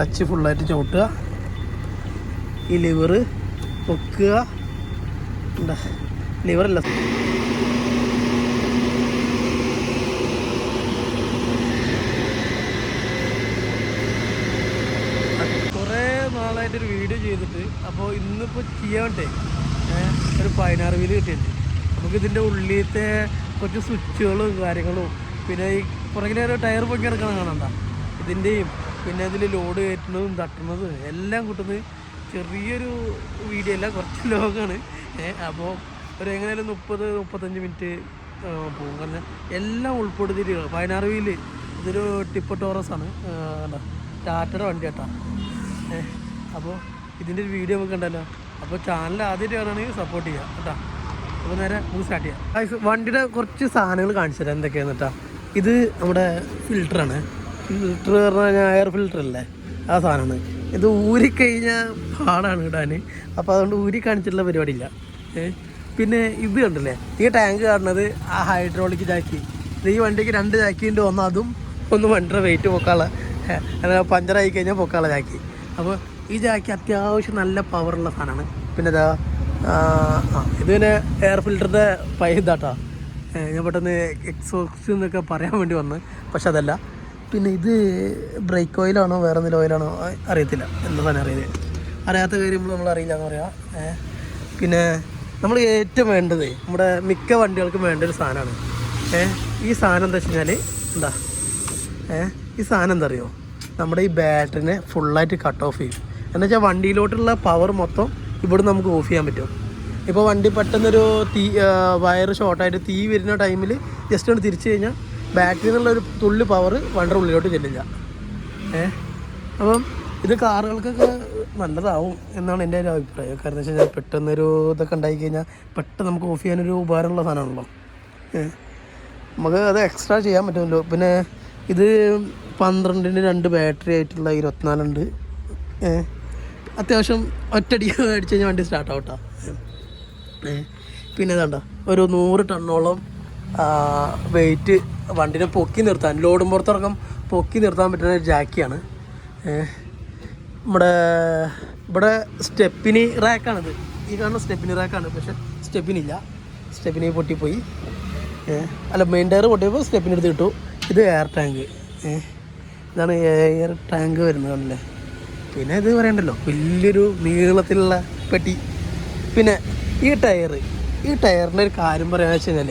Clutch ഫുള്ളായിട്ട് ചവിട്ടുക, ഈ liver പൊക്കുക. എന്താ ലിവറല്ല, കുറേ നാളായിട്ടൊരു വീഡിയോ ചെയ്തിട്ട്. അപ്പോൾ ഇന്നിപ്പോൾ ചെയ്യാണ്ടേ ഒരു 16 വീല് കിട്ടിയിട്ടുണ്ട്. നമുക്കിതിൻ്റെ ഉള്ളിലത്തെ കുറച്ച് സ്വിച്ചുകളും കാര്യങ്ങളും പിന്നെ ഈ പുറകിലെ ഒരു ടയർ പൊക്കി ഇറക്കണം കാണണ്ട, ഇതിൻ്റെയും പിന്നെ ഇതിൽ ലോഡ് കയറ്റുന്നതും തട്ടുന്നതും എല്ലാം കൂട്ടുന്നത് ചെറിയൊരു വീഡിയോ അല്ല, കുറച്ച് ലോകമാണ്. അപ്പോൾ ഒരു എങ്ങനെയാലും 30-35 മിനിറ്റ് പോകും. കാരണം എല്ലാം ഉൾപ്പെടുത്തിയിട്ട് 16 വീല്. ഇതൊരു ടിപ്പർ ടോറസാണ്, ടാറ്റയുടെ വണ്ടി കേട്ടോ. അപ്പോൾ ഇതിൻ്റെ ഒരു വീഡിയോ നമുക്ക് ഉണ്ടല്ലോ. അപ്പോൾ ചാനൽ ആദ്യമായിട്ട് കാണുകയാണെങ്കിൽ സപ്പോർട്ട് ചെയ്യാം കേട്ടോ. അപ്പോൾ നേരെ നമുക്ക് സ്റ്റാർട്ട് ചെയ്യാം. വണ്ടിയുടെ കുറച്ച് സാധനങ്ങൾ കാണിച്ചു തരാം എന്തൊക്കെയാണെന്ന് കേട്ടോ. ഇത് നമ്മുടെ ഫിൽറ്ററാണ്. ഫിൽറ്റർ പറഞ്ഞു കഴിഞ്ഞാൽ എയർ ഫിൽറ്റർ അല്ലേ, ആ സാധനമാണ്. ഇത് ഊരിക്കഴിഞ്ഞാൽ പാടാണ് ഇടാൻ. അപ്പോൾ അതുകൊണ്ട് ഊരി കാണിച്ചിട്ടുള്ള പരിപാടിയില്ല. പിന്നെ ഇത് കണ്ടില്ലേ, ഈ ടാങ്ക് കാണുന്നത് ആ ഹൈഡ്രോളിക് ജാക്കി. ഈ വണ്ടിക്ക് 2 ജാക്കിൻ്റെ അതും ഒന്ന് വണ്ടിയുടെ വെയിറ്റ് പൊക്കാനുള്ള, പഞ്ചറായി കഴിഞ്ഞാൽ പൊക്കാനുള്ള ജാക്കി. അപ്പോൾ ഈ ജാക്കി അത്യാവശ്യം നല്ല പവറുള്ള സാധനമാണ്. പിന്നെ ഇതാ ഇത് പിന്നെ എയർ ഫിൽറ്ററിൻ്റെ ഇതാട്ടോ. ഞാൻ പെട്ടെന്ന് എക്സോസ്റ്റ് എന്നൊക്കെ പറയാൻ വേണ്ടി വന്ന്, പക്ഷെ അതല്ല. പിന്നെ ഇത് ബ്രേക്ക് ഓയിലാണോ വേറെ എന്തെങ്കിലും ഓയിലാണോ അറിയത്തില്ല, എന്താ സാധനം അറിയാത്ത കാര്യങ്ങൾ നമ്മൾ അറിയില്ല എന്ന് പറയാം. പിന്നെ നമ്മൾ ഏറ്റവും വേണ്ടത് നമ്മുടെ മിക്ക വണ്ടികൾക്കും വേണ്ട ഒരു സാധനമാണ്. ഈ സാധനം എന്താ വെച്ച് കഴിഞ്ഞാൽ എന്താ ഈ സാധനം എന്താ അറിയോ, നമ്മുടെ ഈ ബാറ്ററിനെ ഫുള്ളായിട്ട് കട്ട് ഓഫ് ചെയ്യും. എന്ന് വെച്ചാൽ വണ്ടിയിലോട്ടുള്ള പവർ മൊത്തം ഇവിടെ നമുക്ക് ഓഫ് ചെയ്യാൻ പറ്റും. ഇപ്പോൾ വണ്ടി പെട്ടെന്നൊരു വയർ ഷോർട്ടായിട്ട് തീ വരുന്ന ടൈമിൽ ജസ്റ്റ് ഒന്ന് തിരിച്ചു കഴിഞ്ഞാൽ ബാറ്ററിയിൽ നിന്നുള്ളൊരു തുള്ളി പവർ വണ്ടിയുടെ ഉള്ളിലോട്ട് ചെല്ലില്ല. അപ്പം ഇത് കാറുകൾക്കൊക്കെ നല്ലതാവും എന്നാണ് എൻ്റെ ഒരു അഭിപ്രായം. കാരണം വെച്ച് കഴിഞ്ഞാൽ പെട്ടെന്നൊരു ഇതൊക്കെ ഉണ്ടായി കഴിഞ്ഞാൽ പെട്ടെന്ന് നമുക്ക് ഓഫ് ചെയ്യാനൊരു ഉപകാരമുള്ള സാധനമാണല്ലോ. നമുക്ക് അത് എക്സ്ട്രാ ചെയ്യാൻ പറ്റുമല്ലോ. പിന്നെ ഇത് 12-ന് 2 ബാറ്ററി ആയിട്ടുള്ള 24 ഉണ്ട്. അത്യാവശ്യം ഒറ്റയടിക്ക് അടിച്ച് കഴിഞ്ഞാൽ വണ്ടി സ്റ്റാർട്ടാവും കേട്ടോ. പിന്നെ ഇതാണ്ട ഒരു 100 ടണ്ണോളം വെയിറ്റ് വണ്ടിനെ പൊക്കി നിർത്താൻ, ലോഡും പുറത്തിറക്കം പൊക്കി നിർത്താൻ പറ്റുന്ന ഒരു ജാക്കിയാണ്. ഇവിടെ സ്റ്റെപ്പിനി റാക്കാണിത്. ഈ കാണുന്ന സ്റ്റെപ്പിനി റാക്കാണ്, പക്ഷെ സ്റ്റെപ്പിനില്ല, സ്റ്റെപ്പിനി പൊട്ടിപ്പോയി. അല്ല, മെയിൻ ടയർ പൊട്ടിയപ്പോൾ സ്റ്റെപ്പിനി എടുത്ത് കിട്ടു. ഇത് എയർ ടാങ്ക്, ഇതാണ് എയർ ടാങ്ക് വരുന്നത് കണ്ടല്ലേ. പിന്നെ ഇത് പറയണ്ടല്ലോ, വലിയൊരു നീളത്തിലുള്ള പെട്ടി. പിന്നെ ഈ ടയറിൻ്റെ ഒരു കാര്യം പറയാന്ന് വെച്ച് കഴിഞ്ഞാൽ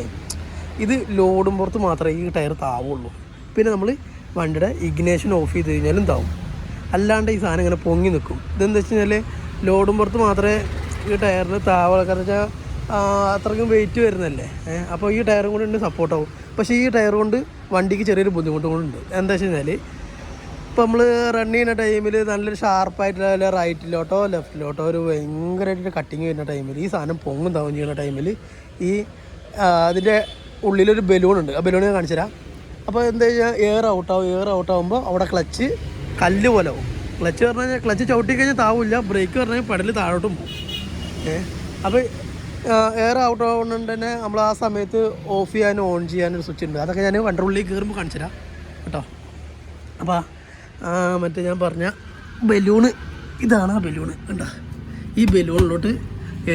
ഇത് ലോഡും പുറത്ത് മാത്രമേ ഈ ടയർ താവുള്ളൂ. പിന്നെ നമ്മൾ വണ്ടിയുടെ ഇഗ്നേഷൻ ഓഫ് ചെയ്ത് കഴിഞ്ഞാലും താവും, അല്ലാണ്ട് ഈ സാധനം ഇങ്ങനെ പൊങ്ങി നിൽക്കും. ഇതെന്താ വെച്ച് കഴിഞ്ഞാൽ ലോഡും പുറത്ത് മാത്രമേ ഈ ടയറിന് താവുള്ളൂ. കാരണം വെച്ചാൽ അത്രയ്ക്കും വെയിറ്റ് വരുന്നല്ലേ. അപ്പോൾ ഈ ടയറും കൊണ്ട് ഉണ്ട് സപ്പോർട്ടാവും. പക്ഷേ ഈ ടയർ കൊണ്ട് വണ്ടിക്ക് ചെറിയൊരു ബുദ്ധിമുട്ടും കൊണ്ടുണ്ട്. എന്താ വെച്ച് കഴിഞ്ഞാൽ ഇപ്പോൾ നമ്മൾ റൺ ചെയ്യുന്ന ടൈമിൽ നല്ലൊരു ഷാർപ്പായിട്ടുള്ള റൈറ്റിലോട്ടോ ലെഫ്റ്റിലോട്ടോ ഒരു ഭയങ്കരമായിട്ട് കട്ടിങ് വരുന്ന ടൈമിൽ ഈ സാധനം പൊങ്ങും താവും ചെയ്യുന്ന ടൈമിൽ ഈ അതിൻ്റെ ഉള്ളിലൊരു ബലൂണുണ്ട്. ആ ബലൂൺ ഞാൻ കാണിച്ചു തരാം. അപ്പോൾ എന്താ വെച്ചാൽ എയർ ഔട്ടാകുമ്പോൾ അവിടെ ക്ലച്ച് കല്ല് പോലെ ആവും. ക്ലച്ച് പറഞ്ഞു കഴിഞ്ഞാൽ ക്ലച്ച് ചവിട്ടി കഴിഞ്ഞാൽ താവില്ല, ബ്രേക്ക് പറഞ്ഞു കഴിഞ്ഞാൽ പെടൽ താഴോട്ടും പോകും. അപ്പോൾ എയർ ഔട്ട് ആവുന്നതുകൊണ്ട് തന്നെ നമ്മൾ ആ സമയത്ത് ഓഫ് ചെയ്യാനും ഓൺ ചെയ്യാനൊരു സ്വിച്ച് ഉണ്ട്. അതൊക്കെ ഞാൻ വണ്ടിയുടെ ഉള്ളിൽ കയറുമ്പോൾ കാണിച്ചു തരാം കേട്ടോ. അപ്പോൾ മറ്റേ ഞാൻ പറഞ്ഞ ബലൂണ്, ഇതാണ് ആ ബലൂണ് കണ്ടോ. ഈ ബലൂണിലോട്ട്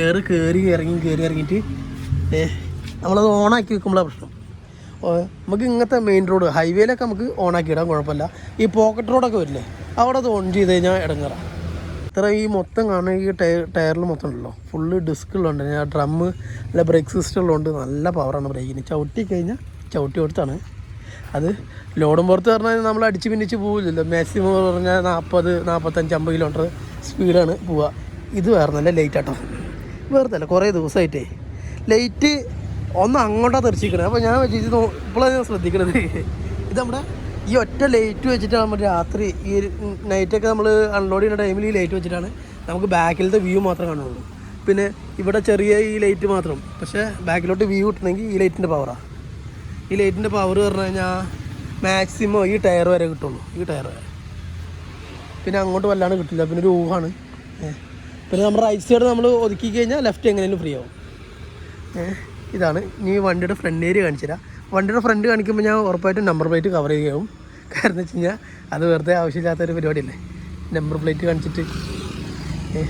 എയർ കയറി ഇറങ്ങിയിട്ട് നമ്മളത് ഓണാക്കി വെക്കുമ്പോഴാണ് പ്രശ്നം. നമുക്ക് ഇങ്ങനത്തെ മെയിൻ റോഡ് ഹൈവേയിലൊക്കെ നമുക്ക് ഓണാക്കി ഇടാൻ കുഴപ്പമില്ല. ഈ പോക്കറ്റ് റോഡൊക്കെ വരില്ലേ, അവിടെ അത് ഓൺ ചെയ്ത് കഴിഞ്ഞാൽ ഇടങ്ങാറാണ്. ഇത്ര ഈ മൊത്തം കാണുന്ന ഈ ടയറിൽ മൊത്തം ഉണ്ടല്ലോ ഫുള്ള് ഡിസ്ക് ഉള്ളതുകൊണ്ട് ഞാൻ ഡ്രമ്മ് അല്ല ബ്രേക്ക് സിസ്റ്റം ഉള്ളതുകൊണ്ട് നല്ല പവറാണ് ബ്രേക്കിന്. ചവിട്ടി കഴിഞ്ഞാൽ ചവിട്ടി കൊടുത്താണ് അത്. ലോഡും പുറത്ത് പറഞ്ഞാൽ നമ്മൾ അടിച്ച് പിന്നിച്ച് പോവില്ലല്ലോ. മാക്സിമം പറഞ്ഞാൽ 40-45-50 കിലോമീറ്റർ സ്പീഡാണ് പോവുക. ഇത് വേറെ നല്ല ലേറ്റ് ആട്ടോ, വേറെ അല്ല കുറേ ദിവസമായിട്ടേ ലൈറ്റ് ഒന്ന് അങ്ങോട്ടാണ് തെറിച്ചിരിക്കണത്. അപ്പോൾ ഞാൻ ഇത് ഇപ്പോഴാണ് ഞാൻ ശ്രദ്ധിക്കണത്. ഇത് നമ്മുടെ ഈ ഒറ്റ ലൈറ്റ് വെച്ചിട്ടാണ് നമ്മൾ രാത്രി ഈ നൈറ്റൊക്കെ നമ്മൾ അൺലോഡ് ചെയ്യുന്ന ടൈമിൽ ഈ ലൈറ്റ് വെച്ചിട്ടാണ് നമുക്ക് ബാക്കിലത്തെ വ്യൂ മാത്രം കാണുള്ളൂ. പിന്നെ ഇവിടെ ചെറിയ ഈ ലൈറ്റ് മാത്രം, പക്ഷേ ബാക്കിലോട്ട് വ്യൂ കിട്ടണമെങ്കിൽ ഈ ലൈറ്റിൻ്റെ പവറാണ്. ഈ ലൈറ്റിൻ്റെ പവർ പറഞ്ഞു കഴിഞ്ഞാൽ മാക്സിമം ഈ ടയർ വരെ കിട്ടുള്ളൂ, ഈ ടയർ വരെ. പിന്നെ അങ്ങോട്ട് വല്ലാണ്ട് കിട്ടില്ല. പിന്നെ ഒരു ഊഹാണ്. പിന്നെ നമ്മുടെ റൈറ്റ് സൈഡ് നമ്മൾ ഒതുക്കി കഴിഞ്ഞാൽ ലെഫ്റ്റ് എങ്ങനെയും ഫ്രീ ആവും. ഇതാണ് ഇനി വണ്ടിയുടെ ഫ്രണ്ട് ഏരിയ കാണിച്ചു തരാം. വണ്ടിയുടെ ഫ്രണ്ട് കാണിക്കുമ്പോൾ ഞാൻ ഉറപ്പായിട്ടും നമ്പർ പ്ലേറ്റ് കവർ ചെയ്യാവും. കാരണം വെച്ച് കഴിഞ്ഞാൽ അത് വെറുതെ ആവശ്യമില്ലാത്തൊരു പരിപാടിയല്ലേ. നമ്പർ പ്ലേറ്റ് കാണിച്ചിട്ട്.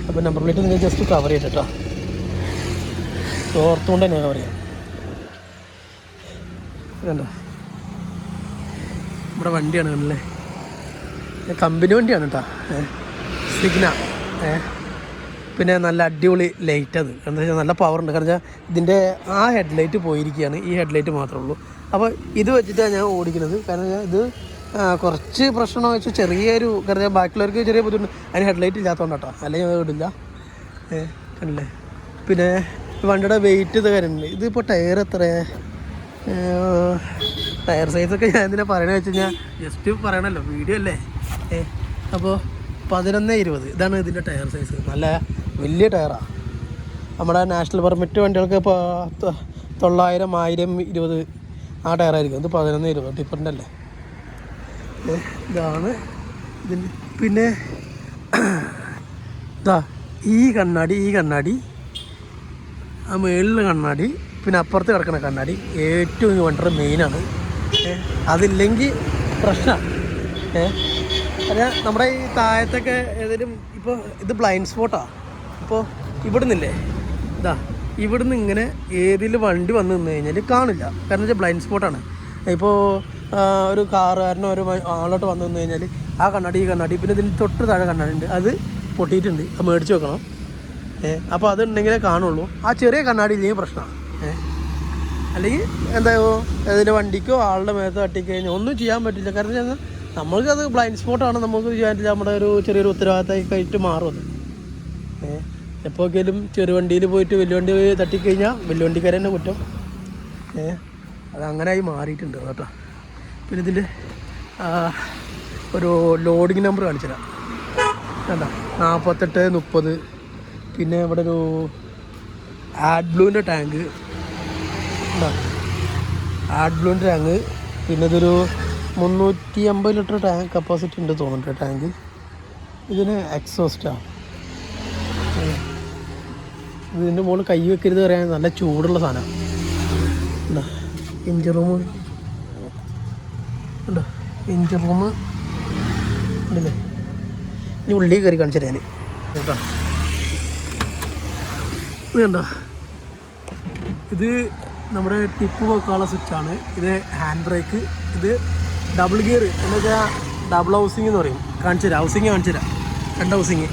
അപ്പോൾ നമ്പർ പ്ലേറ്റ് നിങ്ങൾ ജസ്റ്റ് കവർ ചെയ്തിട്ട് കേട്ടോ, ഓർത്തുകൊണ്ട് തന്നെ കവർ ചെയ്യാം. കണ്ടോ നമ്മുടെ വണ്ടിയാണ് കണ്ടല്ലേ, കമ്പനി വണ്ടിയാണ് കേട്ടോ, സിഗ്ന. പിന്നെ നല്ല അടിപൊളി ലൈറ്റ് അത് എന്താ വെച്ചാൽ നല്ല പവർ ഉണ്ട്. കാരണം വെച്ചാൽ ഇതിൻ്റെ ആ ഹെഡ്ലൈറ്റ് പോയിരിക്കുകയാണ്, ഈ ഹെഡ്ലൈറ്റ് മാത്രമേ ഉള്ളൂ. അപ്പോൾ ഇത് വെച്ചിട്ടാണ് ഞാൻ ഓടിക്കുന്നത്. കാരണം ഇത് കുറച്ച് പ്രശ്നം വെച്ചാൽ ചെറിയൊരു, കാരണം ബാക്കിയുള്ളവർക്ക് ചെറിയ ബുദ്ധിമുട്ട്, അതിന് ഹെഡ്ലൈറ്റ് ഇല്ലാത്തതുകൊണ്ട് കേട്ടോ, അല്ലെങ്കിൽ ഞാൻ ഇടില്ല. കണ്ടില്ലേ. പിന്നെ വണ്ടിയുടെ വെയിറ്റ് ഇത് കാര്യമുണ്ട്. ഇതിപ്പോൾ ടയർ എത്ര, ടയർ സൈസൊക്കെ ഞാൻ എന്തിനാ പറയണമെന്ന് വെച്ച് കഴിഞ്ഞാൽ ജസ്റ്റ് പറയണമല്ലോ, വീഡിയോ അല്ലേ. അപ്പോൾ 11-20 ഇതാണ് ഇതിൻ്റെ ടയർ സൈസ്. നല്ല വലിയ ടയറാണ്. നമ്മുടെ നാഷണൽ പെർമിറ്റ് വണ്ടികൾക്ക് ഇപ്പോൾ 900, 1000, 20 ആ ടയറായിരിക്കും. ഇത് 11-20 ടിപ്പറിൻ്റെ അല്ലേ. ഇതാണ് ഇതിൻ്റെ. പിന്നെ ഇതാ ഈ കണ്ണാടി ആ മുകളിലെ കണ്ണാടി, പിന്നെ അപ്പുറത്ത് കിടക്കുന്ന കണ്ണാടി ഏറ്റവും വണ്ടർ മെയിനാണ്. അതില്ലെങ്കിൽ പ്രശ്നമാണ്. അല്ല നമ്മുടെ ഈ താഴത്തൊക്കെ ഏതെങ്കിലും ഇപ്പോൾ ഇത് ബ്ലൈൻഡ് സ്പോട്ടാണ്. ഇപ്പോൾ ഇവിടുന്നില്ലേ, ഇവിടുന്ന് ഇങ്ങനെ ഏതിൽ വണ്ടി വന്ന് നിന്ന് കഴിഞ്ഞാൽ കാണില്ല. കാരണം വെച്ചാൽ ബ്ലൈൻഡ് സ്പോട്ടാണ്. ഇപ്പോൾ ഒരു കാറുകാരനോ ഒരു ആളോട്ട് വന്നു നിന്ന് കഴിഞ്ഞാൽ ആ കണ്ണാടി ഈ കണ്ണാടി, പിന്നെ ഇതിന് തൊട്ട് താഴെ കണ്ണാടി ഉണ്ട്, അത് പൊട്ടിയിട്ടുണ്ട്, അത് മേടിച്ച് വെക്കണം. അപ്പോൾ അതുണ്ടെങ്കിലേ കാണുള്ളൂ. ആ ചെറിയ കണ്ണാടി ഇല്ലെങ്കിൽ പ്രശ്നമാണ്. അല്ലെങ്കിൽ എന്തായോ അതിൻ്റെ വണ്ടിക്കോ ആളുടെ മേത്ത് തട്ടിക്കഴിഞ്ഞാൽ ഒന്നും ചെയ്യാൻ പറ്റില്ല. കാരണം നമ്മൾക്കത് ബ്ലൈൻഡ് സ്പോട്ടാണ്, നമുക്ക് ചെയ്യാൻ പറ്റില്ല. നമ്മുടെ ഒരു ചെറിയൊരു ഉത്തരവാദിത്തമായിട്ട് മാറും അത്. എപ്പോഴേലും ചെറു വണ്ടിയിൽ പോയിട്ട് വലിയ വണ്ടി തട്ടിക്കഴിഞ്ഞാൽ വലിയ വണ്ടിക്കാരെ തന്നെ കുറ്റം. അതങ്ങനെയായി മാറിയിട്ടുണ്ട് കേട്ടോ. പിന്നെ ഇതിൻ്റെ ഒരു ലോഡിങ് നമ്പർ കാണിച്ചു തരാം. വേണ്ട 48-30. പിന്നെ ഇവിടെ ഒരു ആഡ്ബ്ലൂവിൻ്റെ ടാങ്ക്, ആഡ്ബ്ലൂവിൻ്റെ ടാങ്ക്. പിന്നെ ഇതൊരു 350 ലിറ്റർ ടാങ്ക് കപ്പാസിറ്റി ഉണ്ട് തോന്നുന്നുണ്ട് ടാങ്ക്. ഇതിന് എക്സോസ്റ്റാണ്. ഇതിൻ്റെ മുകളിൽ കൈ വെക്കരുത് പറയാൻ നല്ല ചൂടുള്ള സാധനം. എന്താ എഞ്ചിൻ റൂം ഉണ്ടോ, എഞ്ചിൻ റൂം ഉണ്ടല്ലേ. ഇനി ഉള്ളിൽ കയറി കാണിച്ചു തരാൻ കേട്ടോ. ഇത് കണ്ടോ, ഇത് നമ്മുടെ ടിപ്പ് വെക്കാനുള്ള സ്വിച്ചാണ്. ഇത് ഹാൻഡ് ബ്രേക്ക്. ഇത് ഡബിൾ ഗിയർ എന്ന് വെച്ചാൽ ഡബിൾ ഹൗസിങ് എന്ന് പറയും. കാണിച്ചു തരാം, ഹൗസിങ് കാണിച്ചു തരാം. 2 ഹൗസിങ്.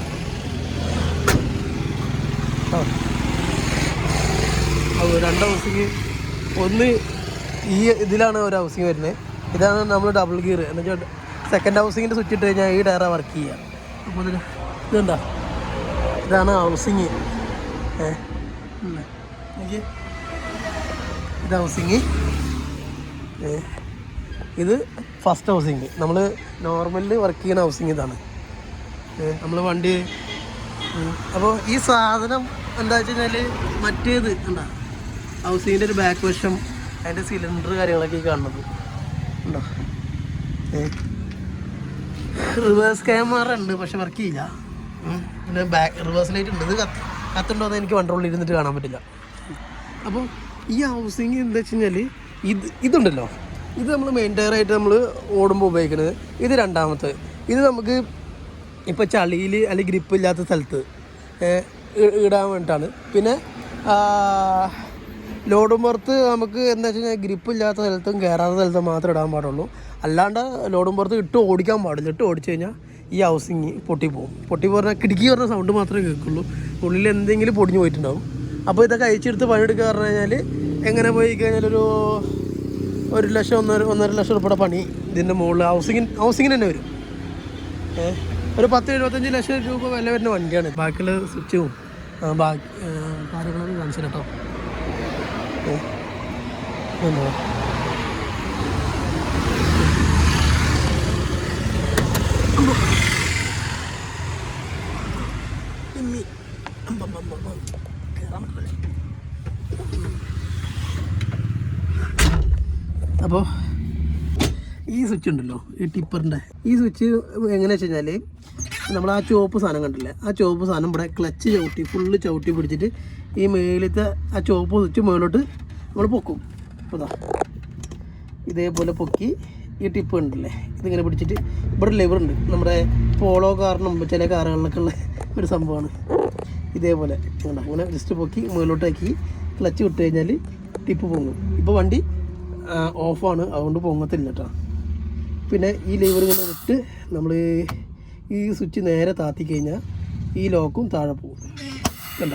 അത് 2 ഹൗസിങ്. ഒന്ന് ഈ ഇതിലാണ് ഒരു ഹൗസിങ് വരുന്നത്. ഇതാണ് നമ്മൾ ഡബിൾ ഗിയർ എന്ന് വെച്ചാൽ സെക്കൻഡ് ഹൗസിങ്ങിൻ്റെ സ്വിച്ച് ഇട്ട് കഴിഞ്ഞാൽ ഈ ടയറാണ് വർക്ക് ചെയ്യുക. അപ്പോൾ ഇതെന്താ, ഇതാണ് ഹൗസിങ്. ഇത് ഹൗസിങ്. ഇത് ഫസ്റ്റ് ഹൗസിങ്. നമ്മൾ നോർമലിൽ വർക്ക് ചെയ്യുന്ന ഹൗസിങ് ഇതാണ്. നമ്മൾ വണ്ടി. അപ്പോൾ ഈ സാധനം എന്താ വെച്ച് കഴിഞ്ഞാൽ മറ്റേത് എന്താ ഹൗസിങ്ങിൻ്റെ ഒരു ബാക്ക് വശം, അതിൻ്റെ സിലിണ്ടർ കാര്യങ്ങളൊക്കെ ഈ കാണുന്നത് ഉണ്ടോ. റിവേഴ്സ് ക്യാമറ ഉണ്ട്, പക്ഷെ വർക്ക് ചെയ്യില്ല. പിന്നെ റിവേഴ്സ് ലൈറ്റ് ഉണ്ട്. ഇത് കത്തുണ്ടോ എന്ന് എനിക്ക് വണ്ടറുള്ളിൽ ഇരുന്നിട്ട് കാണാൻ പറ്റില്ല. അപ്പോൾ ഈ ഹൗസിങ് എന്താ വെച്ച് കഴിഞ്ഞാൽ ഇതുണ്ടല്ലോ, ഇത് നമ്മൾ മെയിൻ ടയറായിട്ട് നമ്മൾ ഓടുമ്പോൾ ഉപയോഗിക്കുന്നത്. ഇത് രണ്ടാമത്തെ. ഇത് നമുക്ക് ഇപ്പോൾ ചളിയിൽ അല്ലെങ്കിൽ ഗ്രിപ്പ് ഇല്ലാത്ത സ്ഥലത്ത് ഇടാൻ വേണ്ടിയിട്ടാണ്. പിന്നെ ലോഡും പുറത്ത് നമുക്ക് എന്താ വെച്ച് കഴിഞ്ഞാൽ ഗ്രിപ്പ് ഇല്ലാത്ത സ്ഥലത്തും കയറാത്ത സ്ഥലത്തും മാത്രമേ ഇടാൻ പാടുള്ളൂ. അല്ലാണ്ട് ലോഡും പുറത്ത് ഇട്ട് ഓടിക്കാൻ പാടില്ല. ഇട്ട് ഓടിച്ചു കഴിഞ്ഞാൽ ഈ ഹൗസിങ് പൊട്ടിപ്പോവും. പറഞ്ഞാൽ കിടുക്കി പറഞ്ഞ സൗണ്ട് മാത്രമേ കേൾക്കുള്ളൂ. ഉള്ളിൽ എന്തെങ്കിലും പൊടിഞ്ഞു പോയിട്ടുണ്ടാവും. അപ്പോൾ ഇതൊക്കെ അയച്ചെടുത്ത് പണിയെടുക്കുക പറഞ്ഞു കഴിഞ്ഞാൽ എങ്ങനെ പോയി കഴിഞ്ഞാൽ ഒരു 1 ലക്ഷം 1.5 ലക്ഷം രൂപയുടെ പണി ഇതിൻ്റെ മുകളിൽ ഹൗസിങ്ങിന് തന്നെ വരും. ഒരു 10-75 ലക്ഷം രൂപ വില വരുന്ന വണ്ടിയാണ്. ബാക്കിയുള്ള സ്വിച്ചും ബാക്കി കാര്യങ്ങളൊക്കെ കാണിച്ചു കേട്ടോ. അപ്പോൾ ഈ സ്വിച്ച് ഉണ്ടല്ലോ, ഈ ടിപ്പറിൻ്റെ ഈ സ്വിച്ച് എങ്ങനെയാ വെച്ച് കഴിഞ്ഞാൽ നമ്മൾ ആ ചുവപ്പ് സാധനം കണ്ടില്ലേ, ആ ചുവപ്പ് സാധനം ഇവിടെ ക്ലച്ച് ചവിട്ടി ഫുള്ള് ചവിട്ടി പിടിച്ചിട്ട് ഈ മേലത്തെ ആ ചുവപ്പ് സ്വിച്ച് മേലോട്ട് നമ്മൾ പൊക്കും. അതാ ഇതേപോലെ പൊക്കി ഈ ടിപ്പ് ഉണ്ടല്ലേ, ഇതിങ്ങനെ പിടിച്ചിട്ട് ഇവിടെ ലെവർ ഉണ്ട്. നമ്മുടെ പോളോ കാറിനും ചില കാറുകളിലൊക്കെ ഉള്ള ഒരു സംഭവമാണ്. ഇതേപോലെ അങ്ങനെ ജസ്റ്റ് പൊക്കി മുകളിലോട്ടാക്കി ക്ലച്ച് വിട്ട് കഴിഞ്ഞാൽ ടിപ്പ് പൊങ്ങും. ഇപ്പോൾ വണ്ടി ഓഫാണ്, അതുകൊണ്ട് പൊങ്ങത്തില്ല കേട്ടോ. പിന്നെ ഈ ലെവർ ഇങ്ങനെ വിട്ട് നമ്മൾ ഈ സ്വിച്ച് നേരെ താത്തി കഴിഞ്ഞാൽ ഈ ലോക്കും താഴെ പോകും. കണ്ട,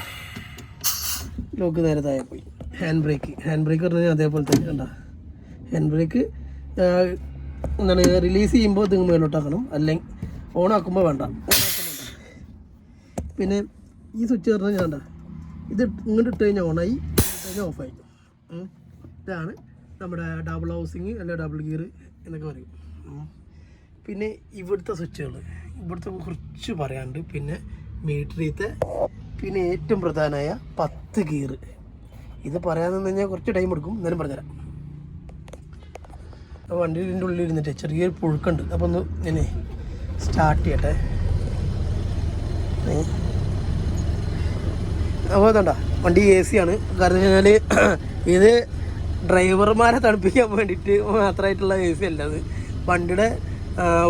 ലോക്ക് നേരെ താഴെ പോയി. ഹാൻഡ് ബ്രേക്ക് പറഞ്ഞാൽ അതേപോലെ തന്നെ കണ്ട. ഹാൻഡ് ബ്രേക്ക് എന്താണ് റിലീസ് ചെയ്യുമ്പോൾ ഇത് മേലോട്ടാക്കണം, അല്ലെങ്കിൽ ഓണാക്കുമ്പോൾ വേണ്ട. പിന്നെ ഈ സ്വിച്ച് പറഞ്ഞാൽ വേണ്ട, ഇത് ഇങ്ങോട്ട് ഇട്ട് കഴിഞ്ഞാൽ ഓണായി, ഇട്ട് കഴിഞ്ഞാൽ ഓഫായി. ഇതാണ് നമ്മുടെ ഡബിൾ ഹൗസിങ് അല്ലെങ്കിൽ ഡബിൾ ഗിയർ എന്നൊക്കെ പറയും. പിന്നെ ഇവിടുത്തെ സ്വിച്ചുകൾ ഇവിടുത്തെ കുറച്ച് പറയാനുണ്ട്. പിന്നെ മീറ്ററിയത്തെ, പിന്നെ ഏറ്റവും പ്രധാനമായ 10 ഗിയർ. ഇത് പറയാമെന്ന് കഴിഞ്ഞാൽ കുറച്ച് ടൈം എടുക്കും, എന്നാലും പറഞ്ഞുതരാം. അപ്പോൾ വണ്ടിൻ്റെ ഉള്ളിൽ ഇരുന്നിട്ട് ചെറിയൊരു പുഴുക്കുണ്ട്, അപ്പോൾ ഒന്ന് ഞാൻ സ്റ്റാർട്ട് ചെയ്യട്ടെ. അപ്പോൾ അതണ്ട വണ്ടി AC ആണ്. കാരണം വെച്ച് കഴിഞ്ഞാൽ ഇത് ഡ്രൈവർമാരെ തണുപ്പിക്കാൻ വേണ്ടിയിട്ട് മാത്രമായിട്ടുള്ള AC അല്ല. അത് വണ്ടിയുടെ